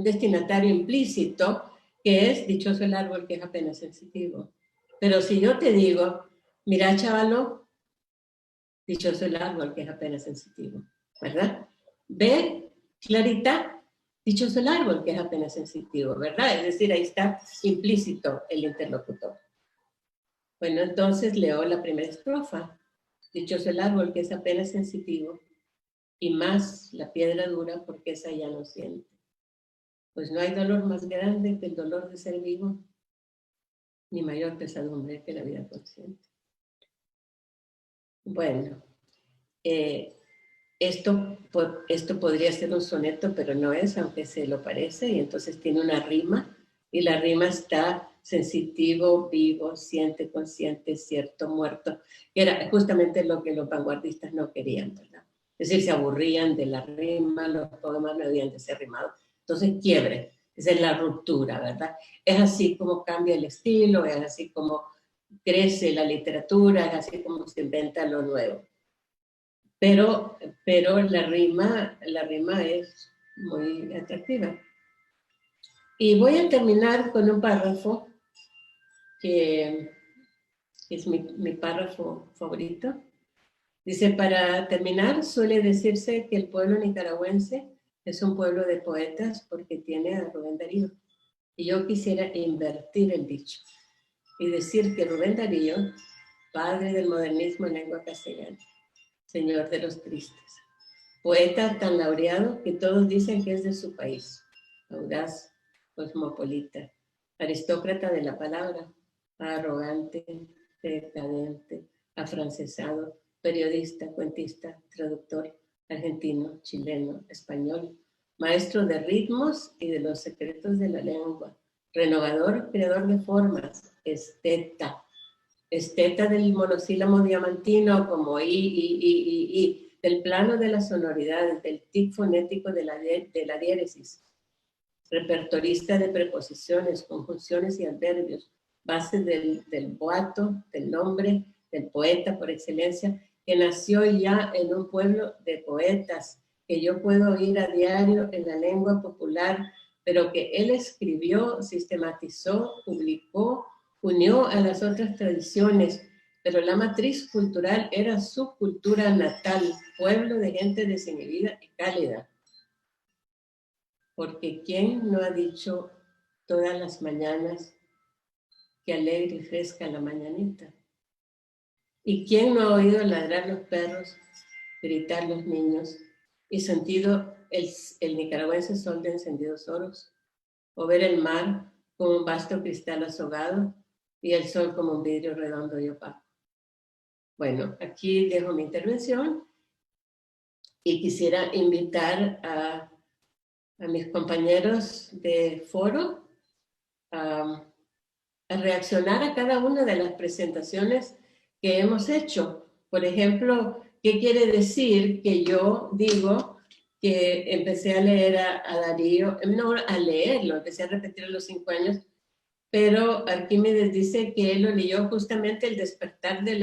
Speaker 1: destinatario implícito, que es dichoso el árbol que es apenas sensitivo. Pero si yo te digo, mira, chavalo, dichoso el árbol que es apenas sensitivo, ¿verdad? Ve, Clarita, dichoso el árbol que es apenas sensitivo, ¿verdad? Es decir, ahí está implícito el interlocutor. Bueno, entonces leo la primera estrofa. Dichoso el árbol que es apenas sensitivo y más la piedra dura porque esa ya no siente. Pues no hay dolor más grande que el dolor de ser vivo, ni mayor pesadumbre que la vida consciente. Bueno, esto podría ser un soneto, pero no es, aunque se lo parece, y entonces tiene una rima, y la rima está sensitivo, vivo, siente, consciente, cierto, muerto, que era justamente lo que los vanguardistas no querían, ¿verdad? Es decir, se aburrían de la rima, los poemas no debían de ser rimados. Entonces, quiebre, esa es la ruptura, ¿verdad? Es así como cambia el estilo, es así como crece la literatura, es así como se inventa lo nuevo. Pero la rima es muy atractiva. Y voy a terminar con un párrafo que es mi párrafo favorito. Dice, para terminar, suele decirse que el pueblo nicaragüense es un pueblo de poetas porque tiene a Rubén Darío. Y yo quisiera invertir el dicho y decir que Rubén Darío, padre del modernismo en lengua castellana, señor de los tristes, poeta tan laureado que todos dicen que es de su país, audaz, cosmopolita, aristócrata de la palabra, arrogante, decadente, afrancesado, periodista, cuentista, traductor, argentino, chileno, español, maestro de ritmos y de los secretos de la lengua, renovador, creador de formas, esteta del monosílabo diamantino como I, del plano de las sonoridades, del tic fonético de la diéresis, repertorista de preposiciones, conjunciones y adverbios, base del boato, del nombre, del poeta por excelencia, que nació ya en un pueblo de poetas, que yo puedo oír a diario en la lengua popular, pero que él escribió, sistematizó, publicó, unió a las otras tradiciones, pero la matriz cultural era su cultura natal, pueblo de gente desinhibida y cálida. Porque ¿quién no ha dicho todas las mañanas que alegre y fresca la mañanita? ¿Y quién no ha oído ladrar los perros, gritar los niños y sentido el nicaragüense sol de encendidos oros? O ver el mar como un vasto cristal azogado y el sol como un vidrio redondo y opaco. Bueno, aquí dejo mi intervención y quisiera invitar a mis compañeros de foro a reaccionar a cada una de las presentaciones que hemos hecho. Por ejemplo, ¿qué quiere decir que yo digo que empecé a leer a Darío? No a leerlo, empecé a repetir a los 5 años, pero Arquímedes dice que él lo leyó justamente el despertar de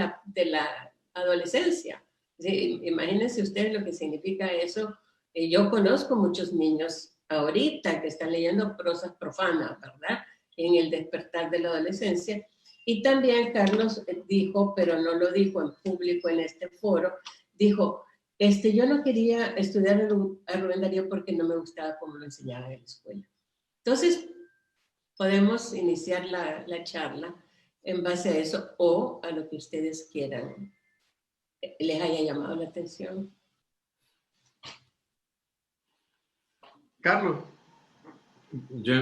Speaker 1: la adolescencia. Sí, imagínense ustedes lo que significa eso. Yo conozco muchos niños ahorita que están leyendo prosas profanas, ¿verdad? En el despertar de la adolescencia. Y también Carlos dijo, pero no lo dijo en público en este foro, dijo, yo no quería estudiar a Rubén Darío porque no me gustaba cómo lo enseñaban en la escuela. Entonces, podemos iniciar la charla en base a eso o a lo que ustedes quieran les haya llamado la atención.
Speaker 2: Carlos.
Speaker 3: Yo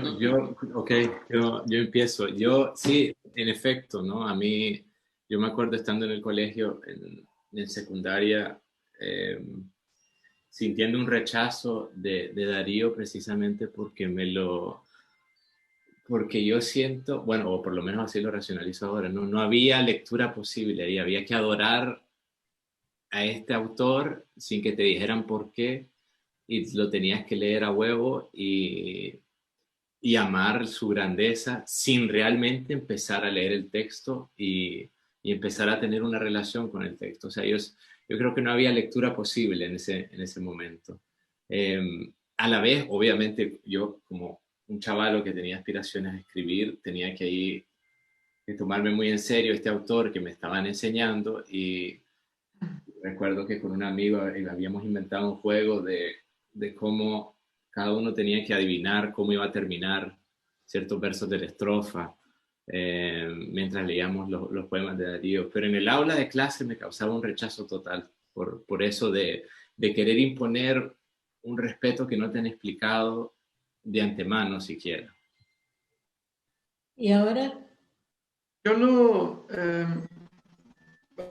Speaker 3: empiezo. Yo, sí, en efecto, ¿no? A mí, yo me acuerdo estando en el colegio, en secundaria, sintiendo un rechazo de Darío precisamente porque yo siento, bueno, o por lo menos así lo racionalizo ahora, no había lectura posible ahí, había que adorar a este autor sin que te dijeran por qué, y lo tenías que leer a huevo y amar su grandeza sin realmente empezar a leer el texto y empezar a tener una relación con el texto. O sea, yo creo que no había lectura posible en ese momento. A la vez, obviamente, yo como un chavalo que tenía aspiraciones a escribir, tenía que tomarme muy en serio este autor que me estaban enseñando, y recuerdo que con un amigo habíamos inventado un juego de cómo cada uno tenía que adivinar cómo iba a terminar ciertos versos de la estrofa mientras leíamos los poemas de Darío. Pero en el aula de clase me causaba un rechazo total por eso de querer imponer un respeto que no te han explicado de antemano siquiera.
Speaker 1: ¿Y ahora?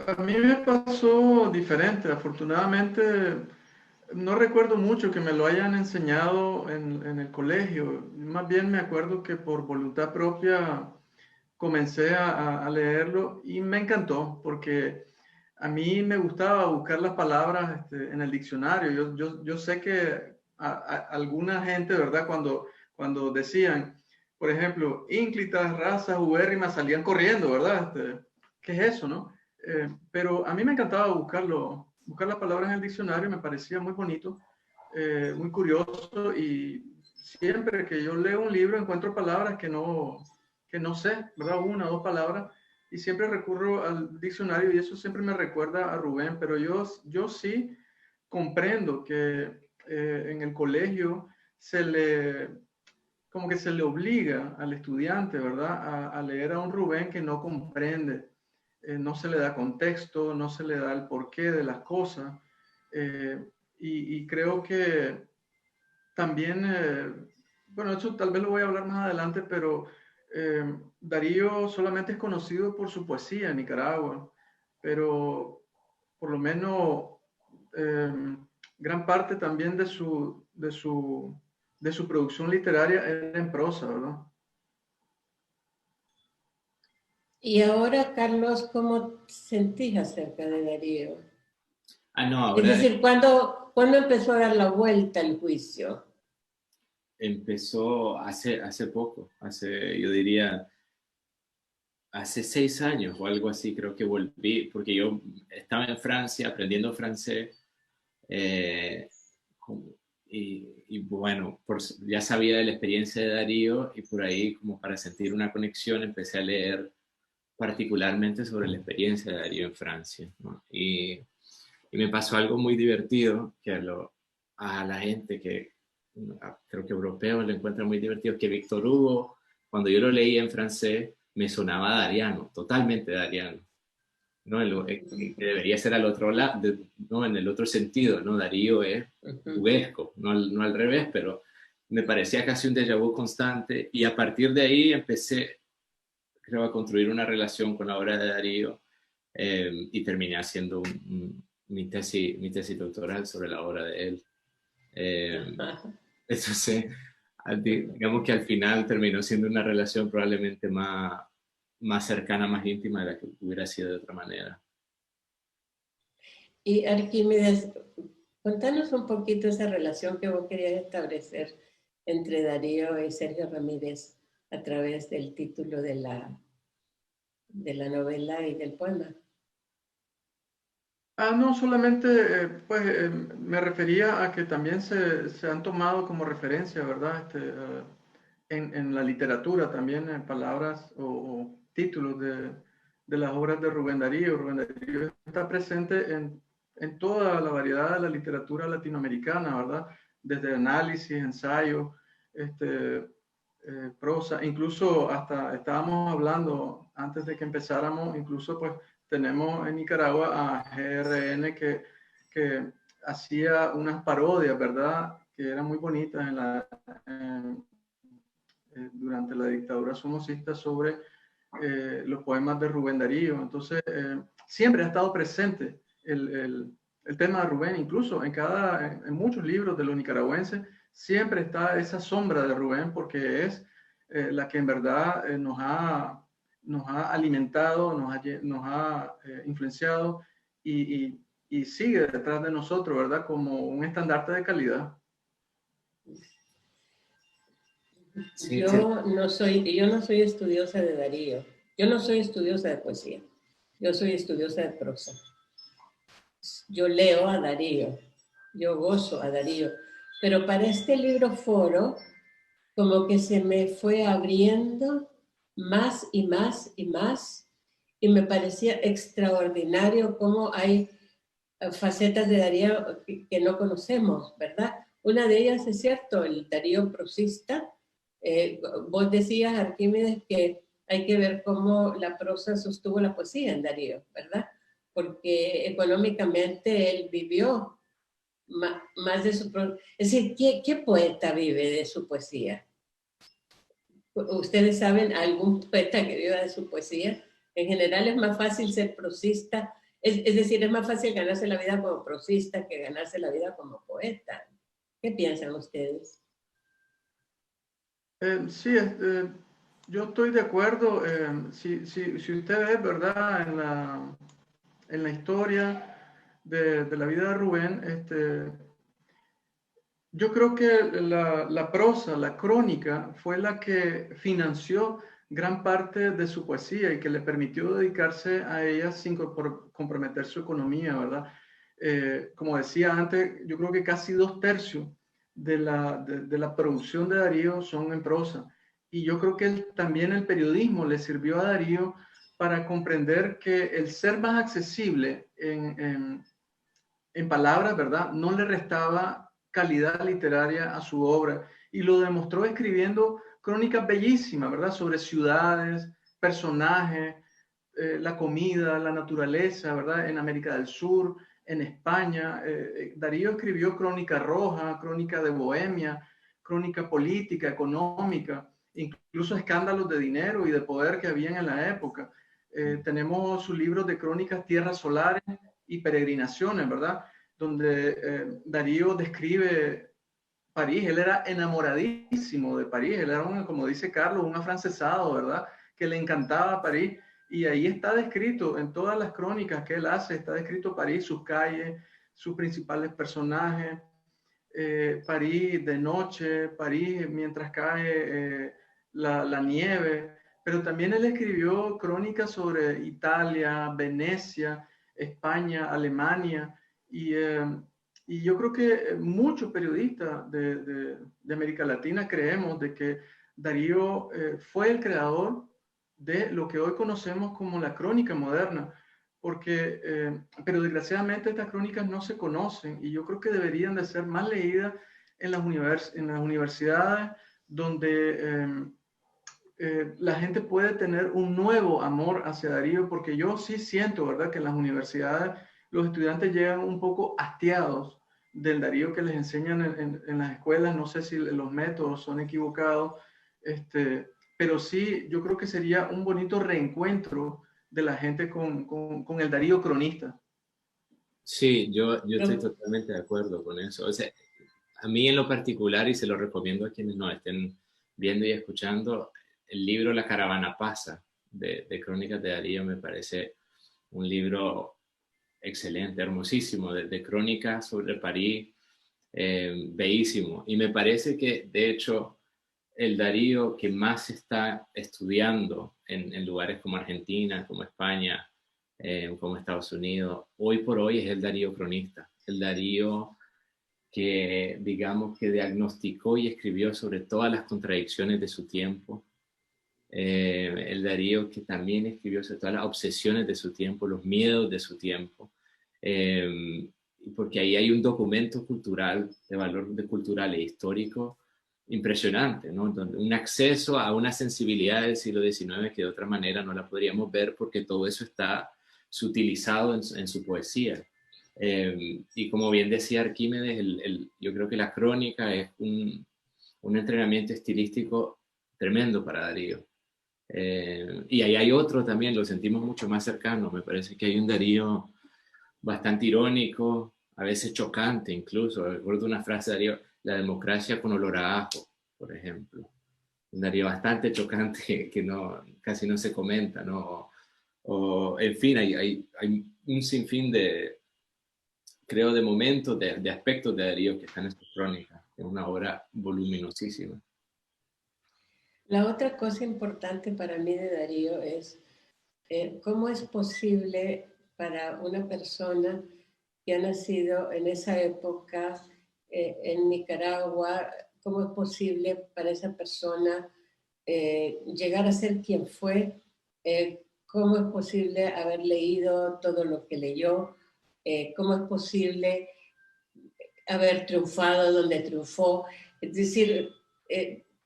Speaker 2: A mí me pasó diferente. Afortunadamente, no recuerdo mucho que me lo hayan enseñado en el colegio. Más bien me acuerdo que por voluntad propia comencé a leerlo y me encantó porque a mí me gustaba buscar las palabras en el diccionario. Yo sé que alguna gente, ¿verdad? Cuando decían, por ejemplo, ínclitas, razas, ubérrimas, salían corriendo, ¿verdad? ¿Qué es eso, no? Pero a mí me encantaba buscar las palabras en el diccionario, me parecía muy bonito, muy curioso, y siempre que yo leo un libro encuentro palabras que no sé, ¿verdad? Una o dos palabras, y siempre recurro al diccionario, y eso siempre me recuerda a Rubén. Pero yo sí comprendo que en el colegio como que se le obliga al estudiante, ¿verdad? A leer a un Rubén que no comprende. No se le da contexto, no se le da el porqué de las cosas, y creo que también, bueno, eso tal vez lo voy a hablar más adelante, pero Darío solamente es conocido por su poesía en Nicaragua, pero por lo menos gran parte también de su producción literaria era en prosa, ¿verdad?
Speaker 1: Y ahora, Carlos, ¿cómo te sentís acerca de Darío?
Speaker 3: No,
Speaker 1: Es decir, ¿cuándo empezó a dar la vuelta el juicio?
Speaker 3: empezó hace poco, yo diría, hace 6 años o algo así, creo que volví, porque yo estaba en Francia aprendiendo francés. eh, como- y bueno, ya sabía de la experiencia de Darío y por ahí como para sentir una conexión empecé a leer particularmente sobre la experiencia de Darío en Francia, ¿no? Y me pasó algo muy divertido que a la gente que creo que europeos le encuentran muy divertido, que Víctor Hugo, cuando yo lo leía en francés, me sonaba dariano, totalmente dariano, ¿no? Que debería ser al otro lado, ¿no? En el otro sentido, ¿no? Darío es huguesco, no al revés, pero me parecía casi un déjà vu constante y a partir de ahí empecé, creo, a construir una relación con la obra de Darío y terminé haciendo mi tesis doctoral sobre la obra de él. Entonces, digamos que al final terminó siendo una relación probablemente más cercana, más íntima de la que hubiera sido de otra manera.
Speaker 1: Y Arquímedes, contanos un poquito esa relación que vos querías establecer entre Darío y Sergio Ramírez a través del título de la novela y del poema.
Speaker 2: No, solamente pues me refería a que también se han tomado como referencia, ¿verdad? En la literatura también palabras o títulos de las obras de Rubén Darío. Rubén Darío está presente en toda la variedad de la literatura latinoamericana, ¿verdad? Desde análisis, ensayo, prosa, incluso hasta estábamos hablando antes de que empezáramos, incluso pues tenemos en Nicaragua a GRN que hacía unas parodias, ¿verdad? Que eran muy bonitas durante la dictadura somocista sobre los poemas de Rubén Darío. Entonces, siempre ha estado presente el tema de Rubén, incluso en muchos libros de los nicaragüenses, siempre está esa sombra de Rubén porque es la que en verdad nos ha alimentado, nos ha influenciado y sigue detrás de nosotros, ¿verdad? Como un estandarte de calidad.
Speaker 3: Sí,
Speaker 1: Yo no soy estudiosa de Darío. Yo no soy estudiosa de poesía. Yo soy estudiosa de prosa. Yo leo a Darío. Yo gozo a Darío. Pero para este libro foro, como que se me fue abriendo más y más y más, y me parecía extraordinario cómo hay facetas de Darío que no conocemos, ¿verdad? Una de ellas es cierto, el Darío prosista. Vos decías, Arquímedes, que hay que ver cómo la prosa sostuvo la poesía en Darío, ¿verdad? Porque económicamente él vivió más de su... Es decir, ¿qué poeta vive de su poesía? ¿Ustedes saben algún poeta que viva de su poesía? En general es más fácil ser prosista, es decir, es más fácil ganarse la vida como prosista que ganarse la vida como poeta. ¿Qué piensan ustedes?
Speaker 2: Sí, yo estoy de acuerdo. Si usted ve, ¿verdad? En la historia de la vida de Rubén, yo creo que la prosa, la crónica, fue la que financió gran parte de su poesía y que le permitió dedicarse a ella sin comprometer su economía, ¿verdad? Como decía antes, yo creo que casi 2/3 de la producción de Darío son en prosa. Y yo creo que también el periodismo le sirvió a Darío para comprender que el ser más accesible en palabras, ¿verdad? No le restaba calidad literaria a su obra y lo demostró escribiendo crónicas bellísimas, ¿verdad? Sobre ciudades, personajes, la comida, la naturaleza, ¿verdad? En América del Sur, en España. Darío escribió crónica roja, crónica de Bohemia, crónica política, económica, incluso escándalos de dinero y de poder que habían en la época. Tenemos sus libros de crónicas Tierras Solares y Peregrinaciones, ¿verdad? Donde Darío describe París. Él era enamoradísimo de París. Él era, como dice Carlos, un afrancesado, ¿verdad? Que le encantaba París. Y ahí está descrito, en todas las crónicas que él hace, está descrito París, sus calles, sus principales personajes. París de noche, París mientras cae la nieve, pero también él escribió crónicas sobre Italia, Venecia, España, Alemania, y yo creo que muchos periodistas de América Latina creemos de que Darío fue el creador de lo que hoy conocemos como la crónica moderna, pero desgraciadamente estas crónicas no se conocen y yo creo que deberían de ser más leídas en las universidades donde la gente puede tener un nuevo amor hacia Darío, porque yo sí siento, ¿verdad?, que en las universidades los estudiantes llegan un poco hastiados del Darío que les enseñan en las escuelas. No sé si los métodos son equivocados, pero sí, yo creo que sería un bonito reencuentro de la gente con el Darío cronista.
Speaker 3: Sí, yo estoy totalmente de acuerdo con eso. O sea, a mí en lo particular, y se lo recomiendo a quienes nos estén viendo y escuchando, el libro La caravana pasa, de Crónicas de Darío, me parece un libro excelente, hermosísimo, de crónicas sobre París, bellísimo. Y me parece que, de hecho, el Darío que más se está estudiando en lugares como Argentina, como España, como Estados Unidos, hoy por hoy es el Darío cronista, el Darío que, digamos, que diagnosticó y escribió sobre todas las contradicciones de su tiempo, el Darío que también escribió sobre todas las obsesiones de su tiempo, los miedos de su tiempo, porque ahí hay un documento cultural, de valor cultural e histórico impresionante, ¿no? Un acceso a una sensibilidad del siglo XIX que de otra manera no la podríamos ver porque todo eso está sutilizado en su poesía. Y como bien decía Arquímedes, yo creo que la crónica es un entrenamiento estilístico tremendo para Darío. Y ahí hay otro también, lo sentimos mucho más cercano. Me parece que hay un Darío bastante irónico, a veces chocante incluso. Recuerdo una frase de Darío: la democracia con olor a ajo, por ejemplo. Un Darío bastante chocante que no, casi no se comenta, ¿no? En fin, hay un sinfín creo, de momentos, de aspectos de Darío que están en sus crónicas. Es una obra voluminosísima.
Speaker 1: La otra cosa importante para mí de Darío es cómo es posible para una persona que ha nacido en esa época en Nicaragua, cómo es posible para esa persona llegar a ser quien fue, cómo es posible haber leído todo lo que leyó, cómo es posible haber triunfado donde triunfó. Es decir,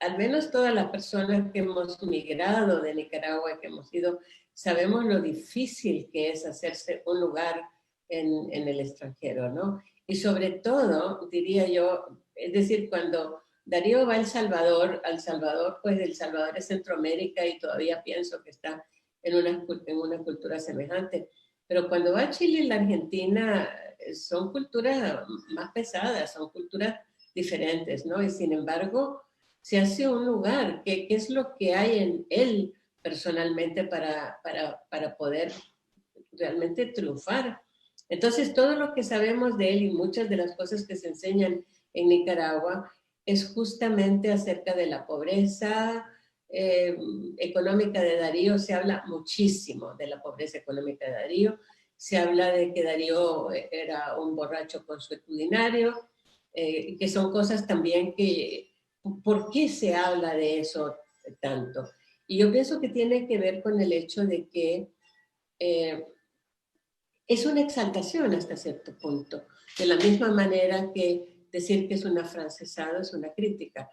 Speaker 1: al menos todas las personas que hemos migrado de Nicaragua, que hemos ido, sabemos lo difícil que es hacerse un lugar en el extranjero, ¿no? Y sobre todo, diría yo, es decir, cuando Darío va a El Salvador, pues El Salvador es Centroamérica y todavía pienso que está en una cultura semejante. Pero cuando va a Chile y la Argentina, son culturas más pesadas, son culturas diferentes, ¿no? Y sin embargo, se hace un lugar. ¿Qué es lo que hay en él personalmente para poder realmente triunfar? Entonces, todo lo que sabemos de él y muchas de las cosas que se enseñan en Nicaragua es justamente acerca de la pobreza económica de Darío. Se habla muchísimo de la pobreza económica de Darío. Se habla de que Darío era un borracho consuetudinario, que son cosas también que, ¿por qué se habla de eso tanto? Y yo pienso que tiene que ver con el hecho de que es una exaltación hasta cierto punto, de la misma manera que decir que es un afrancesado es una crítica.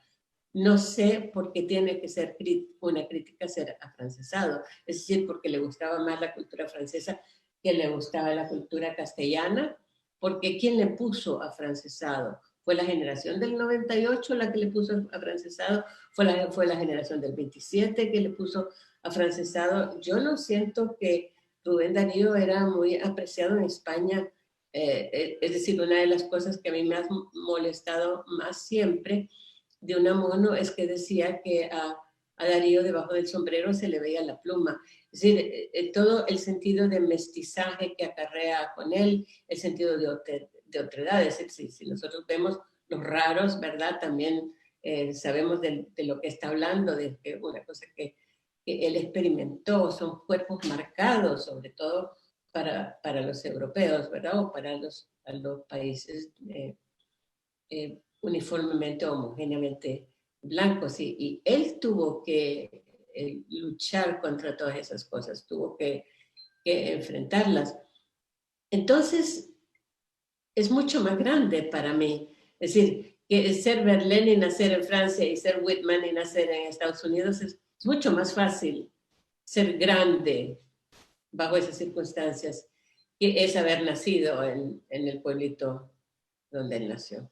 Speaker 1: No sé por qué tiene que ser una crítica ser afrancesado, es decir, porque le gustaba más la cultura francesa que le gustaba la cultura castellana, porque ¿quién le puso afrancesado? ¿Fue la generación del 98 la que le puso afrancesado? ¿Fue la generación del 27 que le puso afrancesado? Yo no siento que Rubén Darío era muy apreciado en España. Es decir, una de las cosas que a mí me ha molestado más siempre de Unamuno es que decía que a Darío debajo del sombrero se le veía la pluma. Es decir, todo el sentido de mestizaje que acarrea con él, el sentido de otredad. Es decir, si nosotros vemos los raros, ¿verdad? También sabemos de lo que está hablando, de que una cosa que él experimentó, son cuerpos marcados, sobre todo para los europeos, ¿verdad? O para los países uniformemente, homogéneamente blancos. Y él tuvo que luchar contra todas esas cosas, tuvo que enfrentarlas. Entonces, es mucho más grande para mí. Es decir, que ser Verlaine y nacer en Francia y ser Whitman y nacer en Estados Unidos es mucho más fácil ser grande bajo esas circunstancias que es haber nacido en el pueblito donde él nació.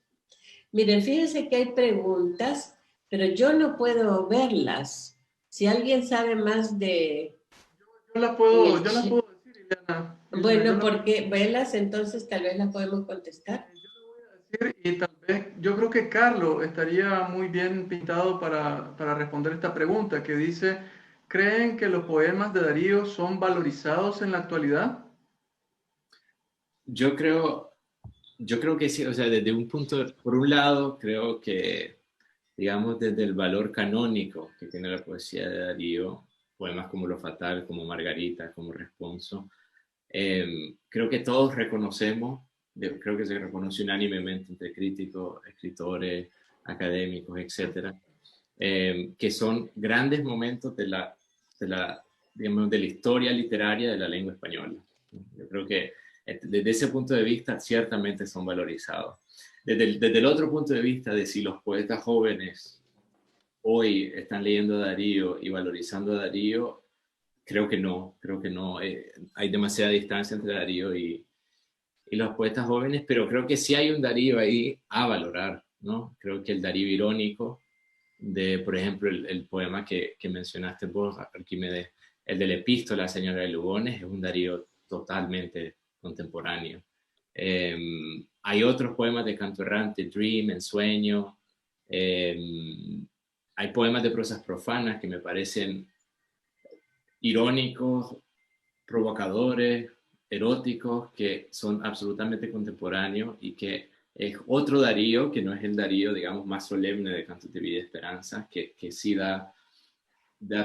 Speaker 1: Miren, fíjense que hay preguntas, pero yo no puedo verlas. Si alguien sabe más de...
Speaker 2: Yo las puedo decir, Ileana.
Speaker 1: Bueno, porque velas, entonces tal vez las podemos contestar.
Speaker 2: Y tal vez, yo creo que Carlos estaría muy bien pintado para responder esta pregunta que dice, ¿creen que los poemas de Darío son valorizados en la actualidad?
Speaker 3: Yo creo que sí, o sea, desde un punto, por un lado, creo que, digamos, desde el valor canónico que tiene la poesía de Darío, poemas como Lo Fatal, como Margarita, como Responso, creo que todos reconocemos, creo que se reconoce unánimemente entre críticos, escritores, académicos, etcétera, que son grandes momentos digamos, de la historia literaria de la lengua española. Yo creo que desde ese punto de vista ciertamente son valorizados. Desde el otro punto de vista de si los poetas jóvenes hoy están leyendo a Darío y valorizando a Darío, creo que no. Hay demasiada distancia entre Darío y los poetas jóvenes, pero creo que sí hay un Darío ahí a valorar, ¿no? Creo que el Darío irónico de, por ejemplo, el poema que mencionaste vos, Arquímedes, el de la epístola Señora de Lugones, es un Darío totalmente contemporáneo. Hay otros poemas de Canto Errante, Dream, Ensueño. Hay poemas de prosas profanas que me parecen irónicos, provocadores, eróticos, que son absolutamente contemporáneos y que es otro Darío, que no es el Darío, digamos, más solemne de Cantos de Vida y Esperanza, que sí da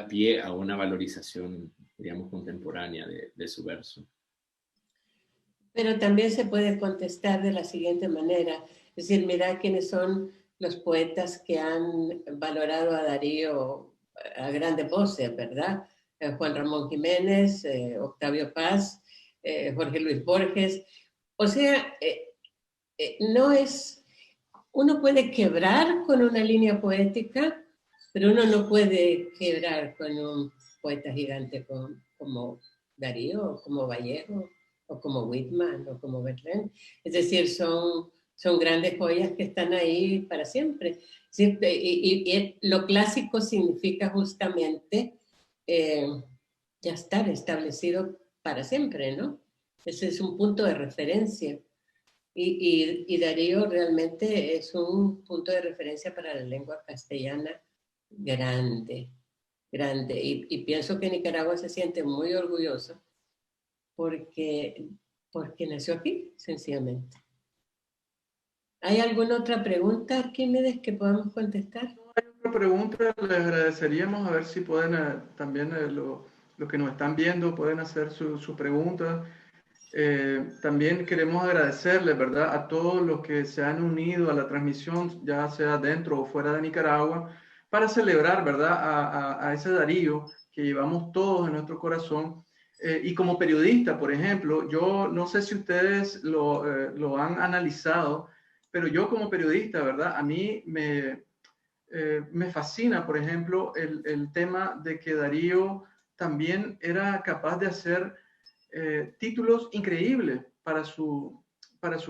Speaker 3: pie a una valorización, digamos, contemporánea de su verso.
Speaker 1: Pero también se puede contestar de la siguiente manera. Es decir, mira quiénes son los poetas que han valorado a Darío a grandes voces, ¿verdad? Juan Ramón Jiménez, Octavio Paz, Jorge Luis Borges. O sea, no es... Uno puede quebrar con una línea poética, pero uno no puede quebrar con un poeta gigante como Darío, o como Vallejo, o como Whitman, o como Verlaine. Es decir, son grandes joyas que están ahí para siempre. ¿Sí? Y lo clásico significa justamente ya estar establecido para siempre, ¿no? Ese es un punto de referencia. Y Darío realmente es un punto de referencia para la lengua castellana grande. Y pienso que Nicaragua se siente muy orgulloso porque nació aquí, sencillamente. ¿Hay alguna otra pregunta, Arquímedes, que podamos contestar?
Speaker 2: No hay otra pregunta, les agradeceríamos a ver si pueden también los que nos están viendo pueden hacer su pregunta. También queremos agradecerles, ¿verdad?, a todos los que se han unido a la transmisión, ya sea dentro o fuera de Nicaragua, para celebrar, ¿verdad?, a ese Darío que llevamos todos en nuestro corazón. Y como periodista, por ejemplo, yo no sé si ustedes lo han analizado, pero yo como periodista, ¿verdad?, a mí me fascina, por ejemplo, el tema de que Darío también era capaz de hacer títulos increíbles para sus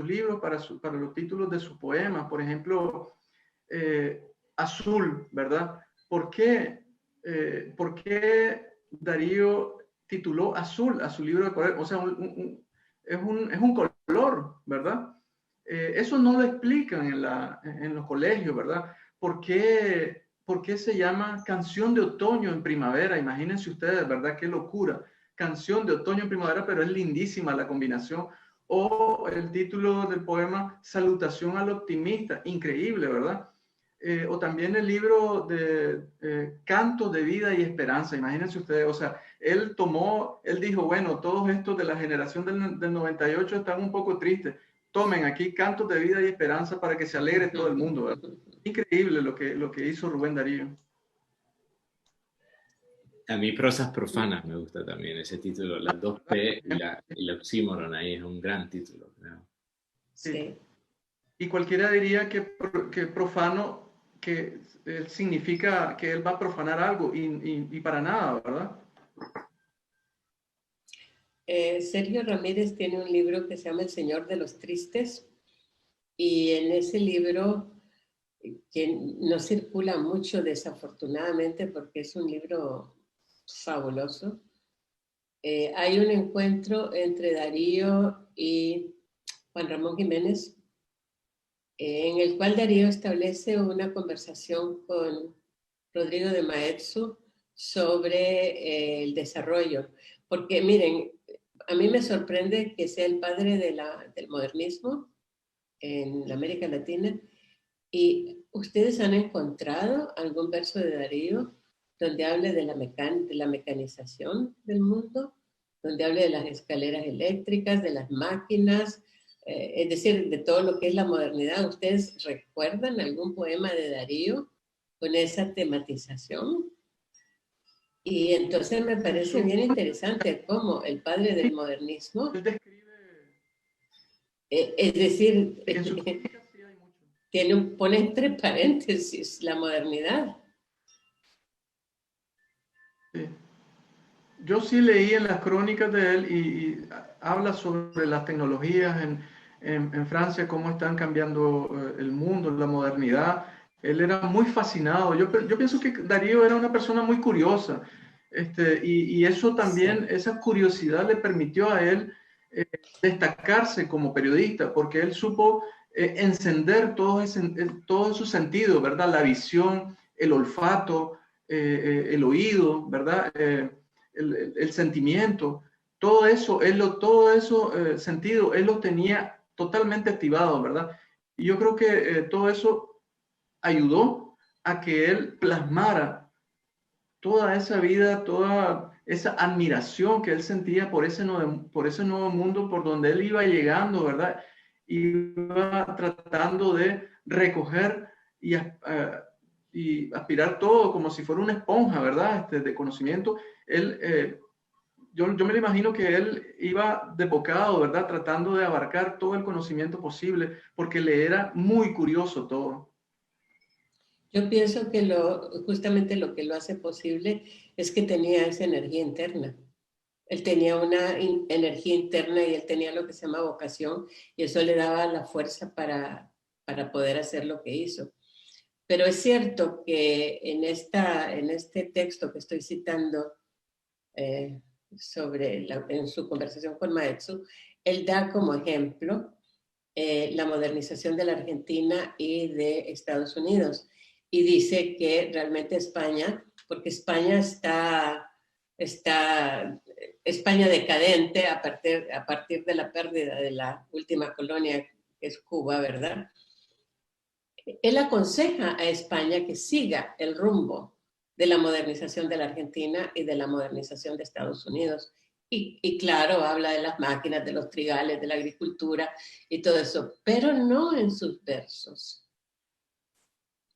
Speaker 2: libros, para los títulos de sus poemas. Por ejemplo, Azul, ¿verdad? ¿Por qué Darío tituló Azul a su libro de poemas? O sea, es un color, ¿verdad? Eso no lo explican en los colegios, ¿verdad? ¿Por qué se llama Canción de Otoño en Primavera? Imagínense ustedes, ¿verdad? Qué locura. Canción de Otoño en Primavera, pero es lindísima la combinación. o el título del poema Salutación al optimista, increíble, ¿verdad? O también el libro de Cantos de Vida y Esperanza, imagínense ustedes, o sea, él dijo, bueno, todos estos de la generación del 98 están un poco tristes, tomen aquí Cantos de Vida y Esperanza para que se alegre todo el mundo, ¿verdad? Increíble lo que hizo Rubén Darío.
Speaker 3: A mí Prosas Profanas me gusta también ese título, las dos P y la oxímoron ahí, es un gran título, creo.
Speaker 2: Sí. Y cualquiera diría que profano, que significa que él va a profanar algo y para nada, ¿verdad?
Speaker 1: Sergio Ramírez tiene un libro que se llama El Señor de los Tristes, y en ese libro, que no circula mucho desafortunadamente porque es un libro fabuloso, hay un encuentro entre Darío y Juan Ramón Jiménez, en el cual Darío establece una conversación con Rodrigo de Maeztu sobre el desarrollo. Porque miren, a mí me sorprende que sea el padre del modernismo en la América Latina. ¿Y ustedes han encontrado algún verso de Darío donde hable de la mecanización del mundo, donde hable de las escaleras eléctricas, de las máquinas, es decir, de todo lo que es la modernidad? ¿Ustedes recuerdan algún poema de Darío con esa tematización? Y entonces me parece bien interesante cómo el padre del modernismo, es decir, pone entre paréntesis la modernidad.
Speaker 2: Sí. Yo sí leí en las crónicas de él y habla sobre las tecnologías en Francia, cómo están cambiando el mundo, la modernidad. Él era muy fascinado. Yo pienso que Darío era una persona muy curiosa, y eso también, sí, esa curiosidad le permitió a él destacarse como periodista, porque él supo encender todos esos sentidos, ¿verdad? La visión, el olfato, el oído, ¿verdad? El sentimiento, todo eso, sentido, él lo tenía totalmente activado, ¿verdad? Y yo creo que todo eso ayudó a que él plasmara toda esa vida, toda esa admiración que él sentía por ese nuevo mundo por donde él iba llegando, ¿verdad? Iba tratando de recoger y aspirar todo como si fuera una esponja, ¿verdad? De conocimiento. Él, yo me lo imagino que él iba desbocado, ¿verdad? Tratando de abarcar todo el conocimiento posible, porque le era muy curioso todo.
Speaker 1: Yo pienso que justamente lo que lo hace posible es que tenía esa energía interna. Él tenía una energía interna y él tenía lo que se llama vocación, y eso le daba la fuerza para poder hacer lo que hizo. Pero es cierto que en este texto que estoy citando, en su conversación con Maeztu, él da como ejemplo la modernización de la Argentina y de Estados Unidos. Y dice que realmente España, porque España está España decadente a partir de la pérdida de la última colonia, que es Cuba, ¿verdad? Él aconseja a España que siga el rumbo de la modernización de la Argentina y de la modernización de Estados Unidos. Y claro, habla de las máquinas, de los trigales, de la agricultura y todo eso, pero no en sus versos.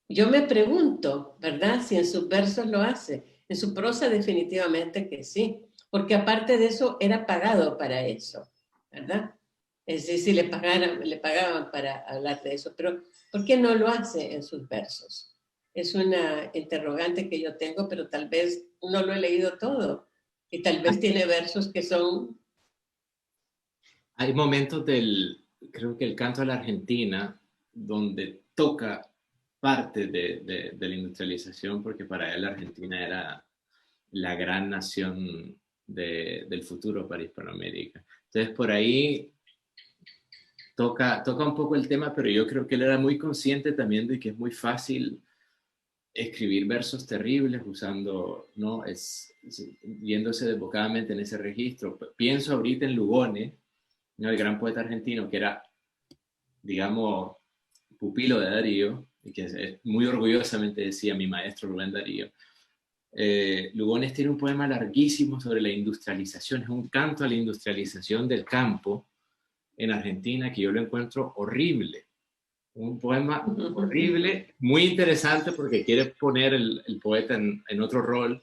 Speaker 1: Yo me pregunto, ¿verdad?, si en sus versos lo hace. En su prosa definitivamente que sí, porque aparte de eso era pagado para eso, ¿verdad? Es decir, le pagaban para hablar de eso, pero ¿por qué no lo hace en sus versos? Es una interrogante que yo tengo, pero tal vez no lo he leído todo y tal vez tiene versos que son...
Speaker 3: Hay momentos creo que el canto a la Argentina, donde toca parte de la industrialización, porque para él la Argentina era la gran nación del futuro para Hispanoamérica. Entonces por ahí toca un poco el tema, pero yo creo que él era muy consciente también de que es muy fácil escribir versos terribles usando, ¿no? Yéndose desbocadamente en ese registro. Pienso ahorita en Lugone, ¿no? El gran poeta argentino que era, digamos, pupilo de Darío, y que muy orgullosamente decía mi maestro Rubén Darío. Lugones tiene un poema larguísimo sobre la industrialización, es un canto a la industrialización del campo en Argentina que yo lo encuentro horrible. Un poema horrible, muy interesante porque quiere poner el poeta en otro rol,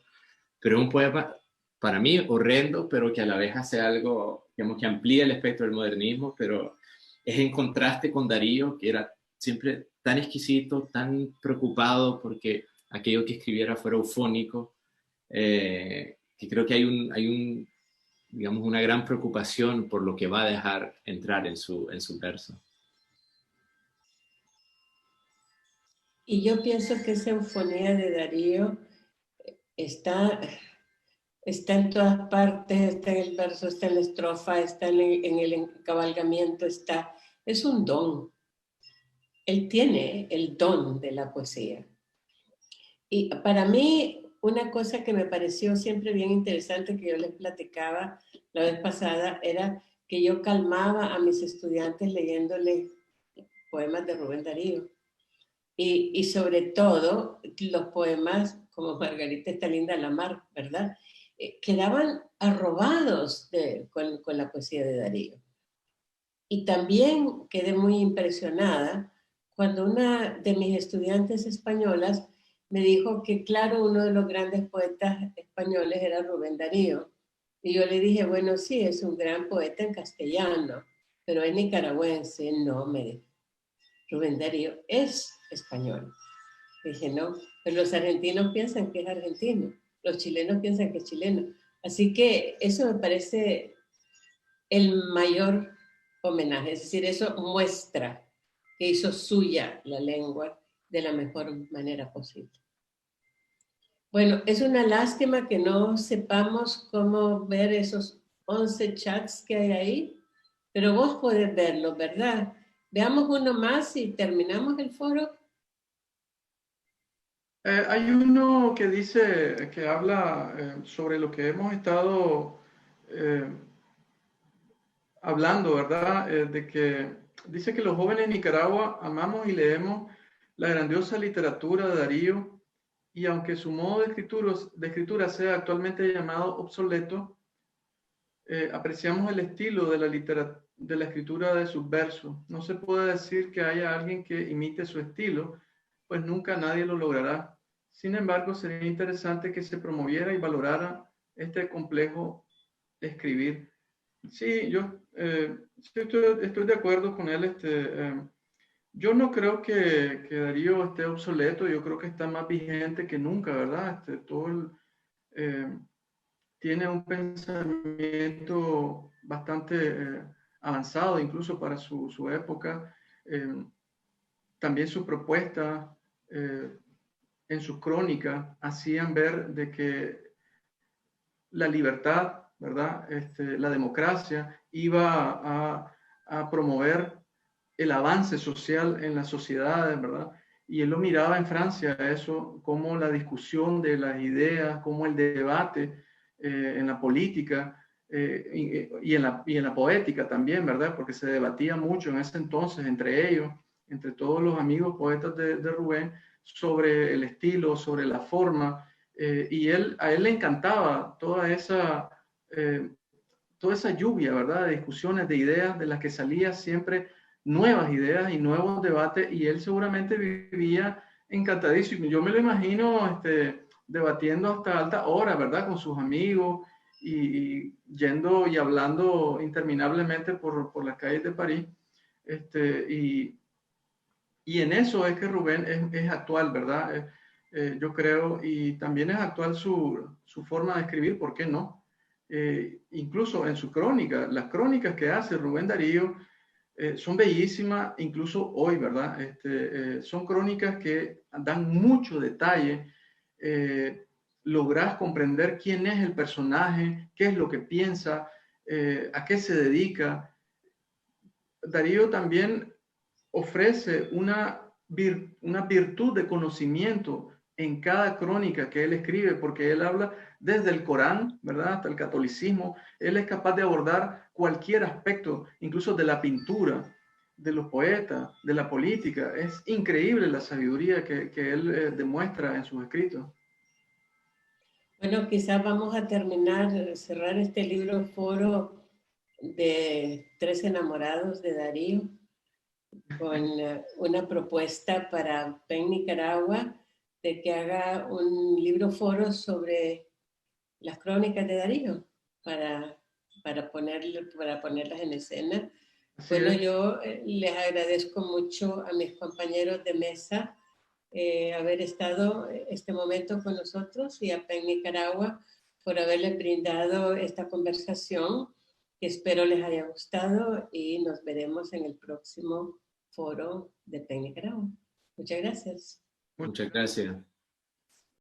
Speaker 3: pero un poema para mí horrendo, pero que a la vez hace algo, digamos, que amplía el espectro del modernismo, pero es en contraste con Darío, que era siempre tan exquisito, tan preocupado porque aquello que escribiera fuera eufónico, que creo que hay digamos, una gran preocupación por lo que va a dejar entrar en su verso.
Speaker 1: Y yo pienso que esa eufonía de Darío está en todas partes, está en el verso, está en la estrofa, está en el encabalgamiento, es un don. Él tiene el don de la poesía. Y para mí, una cosa que me pareció siempre bien interesante, que yo les platicaba la vez pasada, era que yo calmaba a mis estudiantes leyéndoles poemas de Rubén Darío. Y sobre todo, los poemas como Margarita está linda la mar, ¿verdad? Quedaban arrobados con la poesía de Darío. Y también quedé muy impresionada cuando una de mis estudiantes españolas me dijo que, claro, uno de los grandes poetas españoles era Rubén Darío. Y yo le dije, bueno, sí, es un gran poeta en castellano, pero es nicaragüense. No, me dijo, Rubén Darío es español. Dije, no, pero los argentinos piensan que es argentino, los chilenos piensan que es chileno. Así que eso me parece el mayor homenaje, es decir, eso muestra que hizo suya la lengua de la mejor manera posible. Bueno, es una lástima que no sepamos cómo ver esos 11 chats que hay ahí, pero vos podés verlos, ¿verdad? Veamos uno más y terminamos el foro.
Speaker 2: Hay uno que dice, que habla sobre lo que hemos estado hablando, ¿verdad? De que dice que los jóvenes en Nicaragua amamos y leemos la grandiosa literatura de Darío, y aunque su modo de escritura sea actualmente llamado obsoleto, apreciamos el estilo de de la escritura de sus versos. No se puede decir que haya alguien que imite su estilo, pues nunca nadie lo logrará. Sin embargo, sería interesante que se promoviera y valorara este complejo escribir. Sí, yo sí estoy de acuerdo con él. Yo no creo que Darío esté obsoleto, yo creo que está más vigente que nunca, ¿verdad? Tiene un pensamiento bastante avanzado, incluso para su época. También su propuesta en su crónica hacían ver de que la libertad, ¿verdad? La democracia iba a promover el avance social en las sociedades, ¿verdad? Y él lo miraba en Francia, eso, como la discusión de las ideas, como el debate en la política y en la poética también, ¿verdad? Porque se debatía mucho en ese entonces entre ellos, entre todos los amigos poetas de Rubén, sobre el estilo, sobre la forma, y a él le encantaba toda esa lluvia, ¿verdad? De discusiones, de ideas, de las que salía siempre nuevas ideas y nuevos debates, y él seguramente vivía encantadísimo. Yo me lo imagino debatiendo hasta alta hora, ¿verdad? Con sus amigos y yendo y hablando interminablemente por las calles de París. Y en eso es que Rubén es actual, ¿verdad? Yo creo, y también es actual su forma de escribir, ¿por qué no? Incluso en su crónica, las crónicas que hace Rubén Darío son bellísimas, incluso hoy, ¿verdad? Son crónicas que dan mucho detalle, logras comprender quién es el personaje, qué es lo que piensa, a qué se dedica. Darío también ofrece una virtud de conocimiento en cada crónica que él escribe, porque él habla desde el Corán, ¿verdad?, hasta el catolicismo. Él es capaz de abordar cualquier aspecto, incluso de la pintura, de los poetas, de la política. Es increíble la sabiduría que él demuestra en sus escritos.
Speaker 1: Bueno, quizás vamos a cerrar este libro foro de 3 enamorados de Darío con una propuesta para PEN Nicaragua de que haga un libro foro sobre las crónicas de Darío para ponerlas en escena.
Speaker 2: Así
Speaker 1: Bueno,
Speaker 2: es.
Speaker 1: yo les agradezco mucho a mis compañeros de mesa haber estado este momento con nosotros y a PEN Nicaragua por haberles brindado esta conversación que espero les haya gustado y nos veremos en el próximo foro de PEN Nicaragua. Muchas gracias.
Speaker 3: Muchas gracias.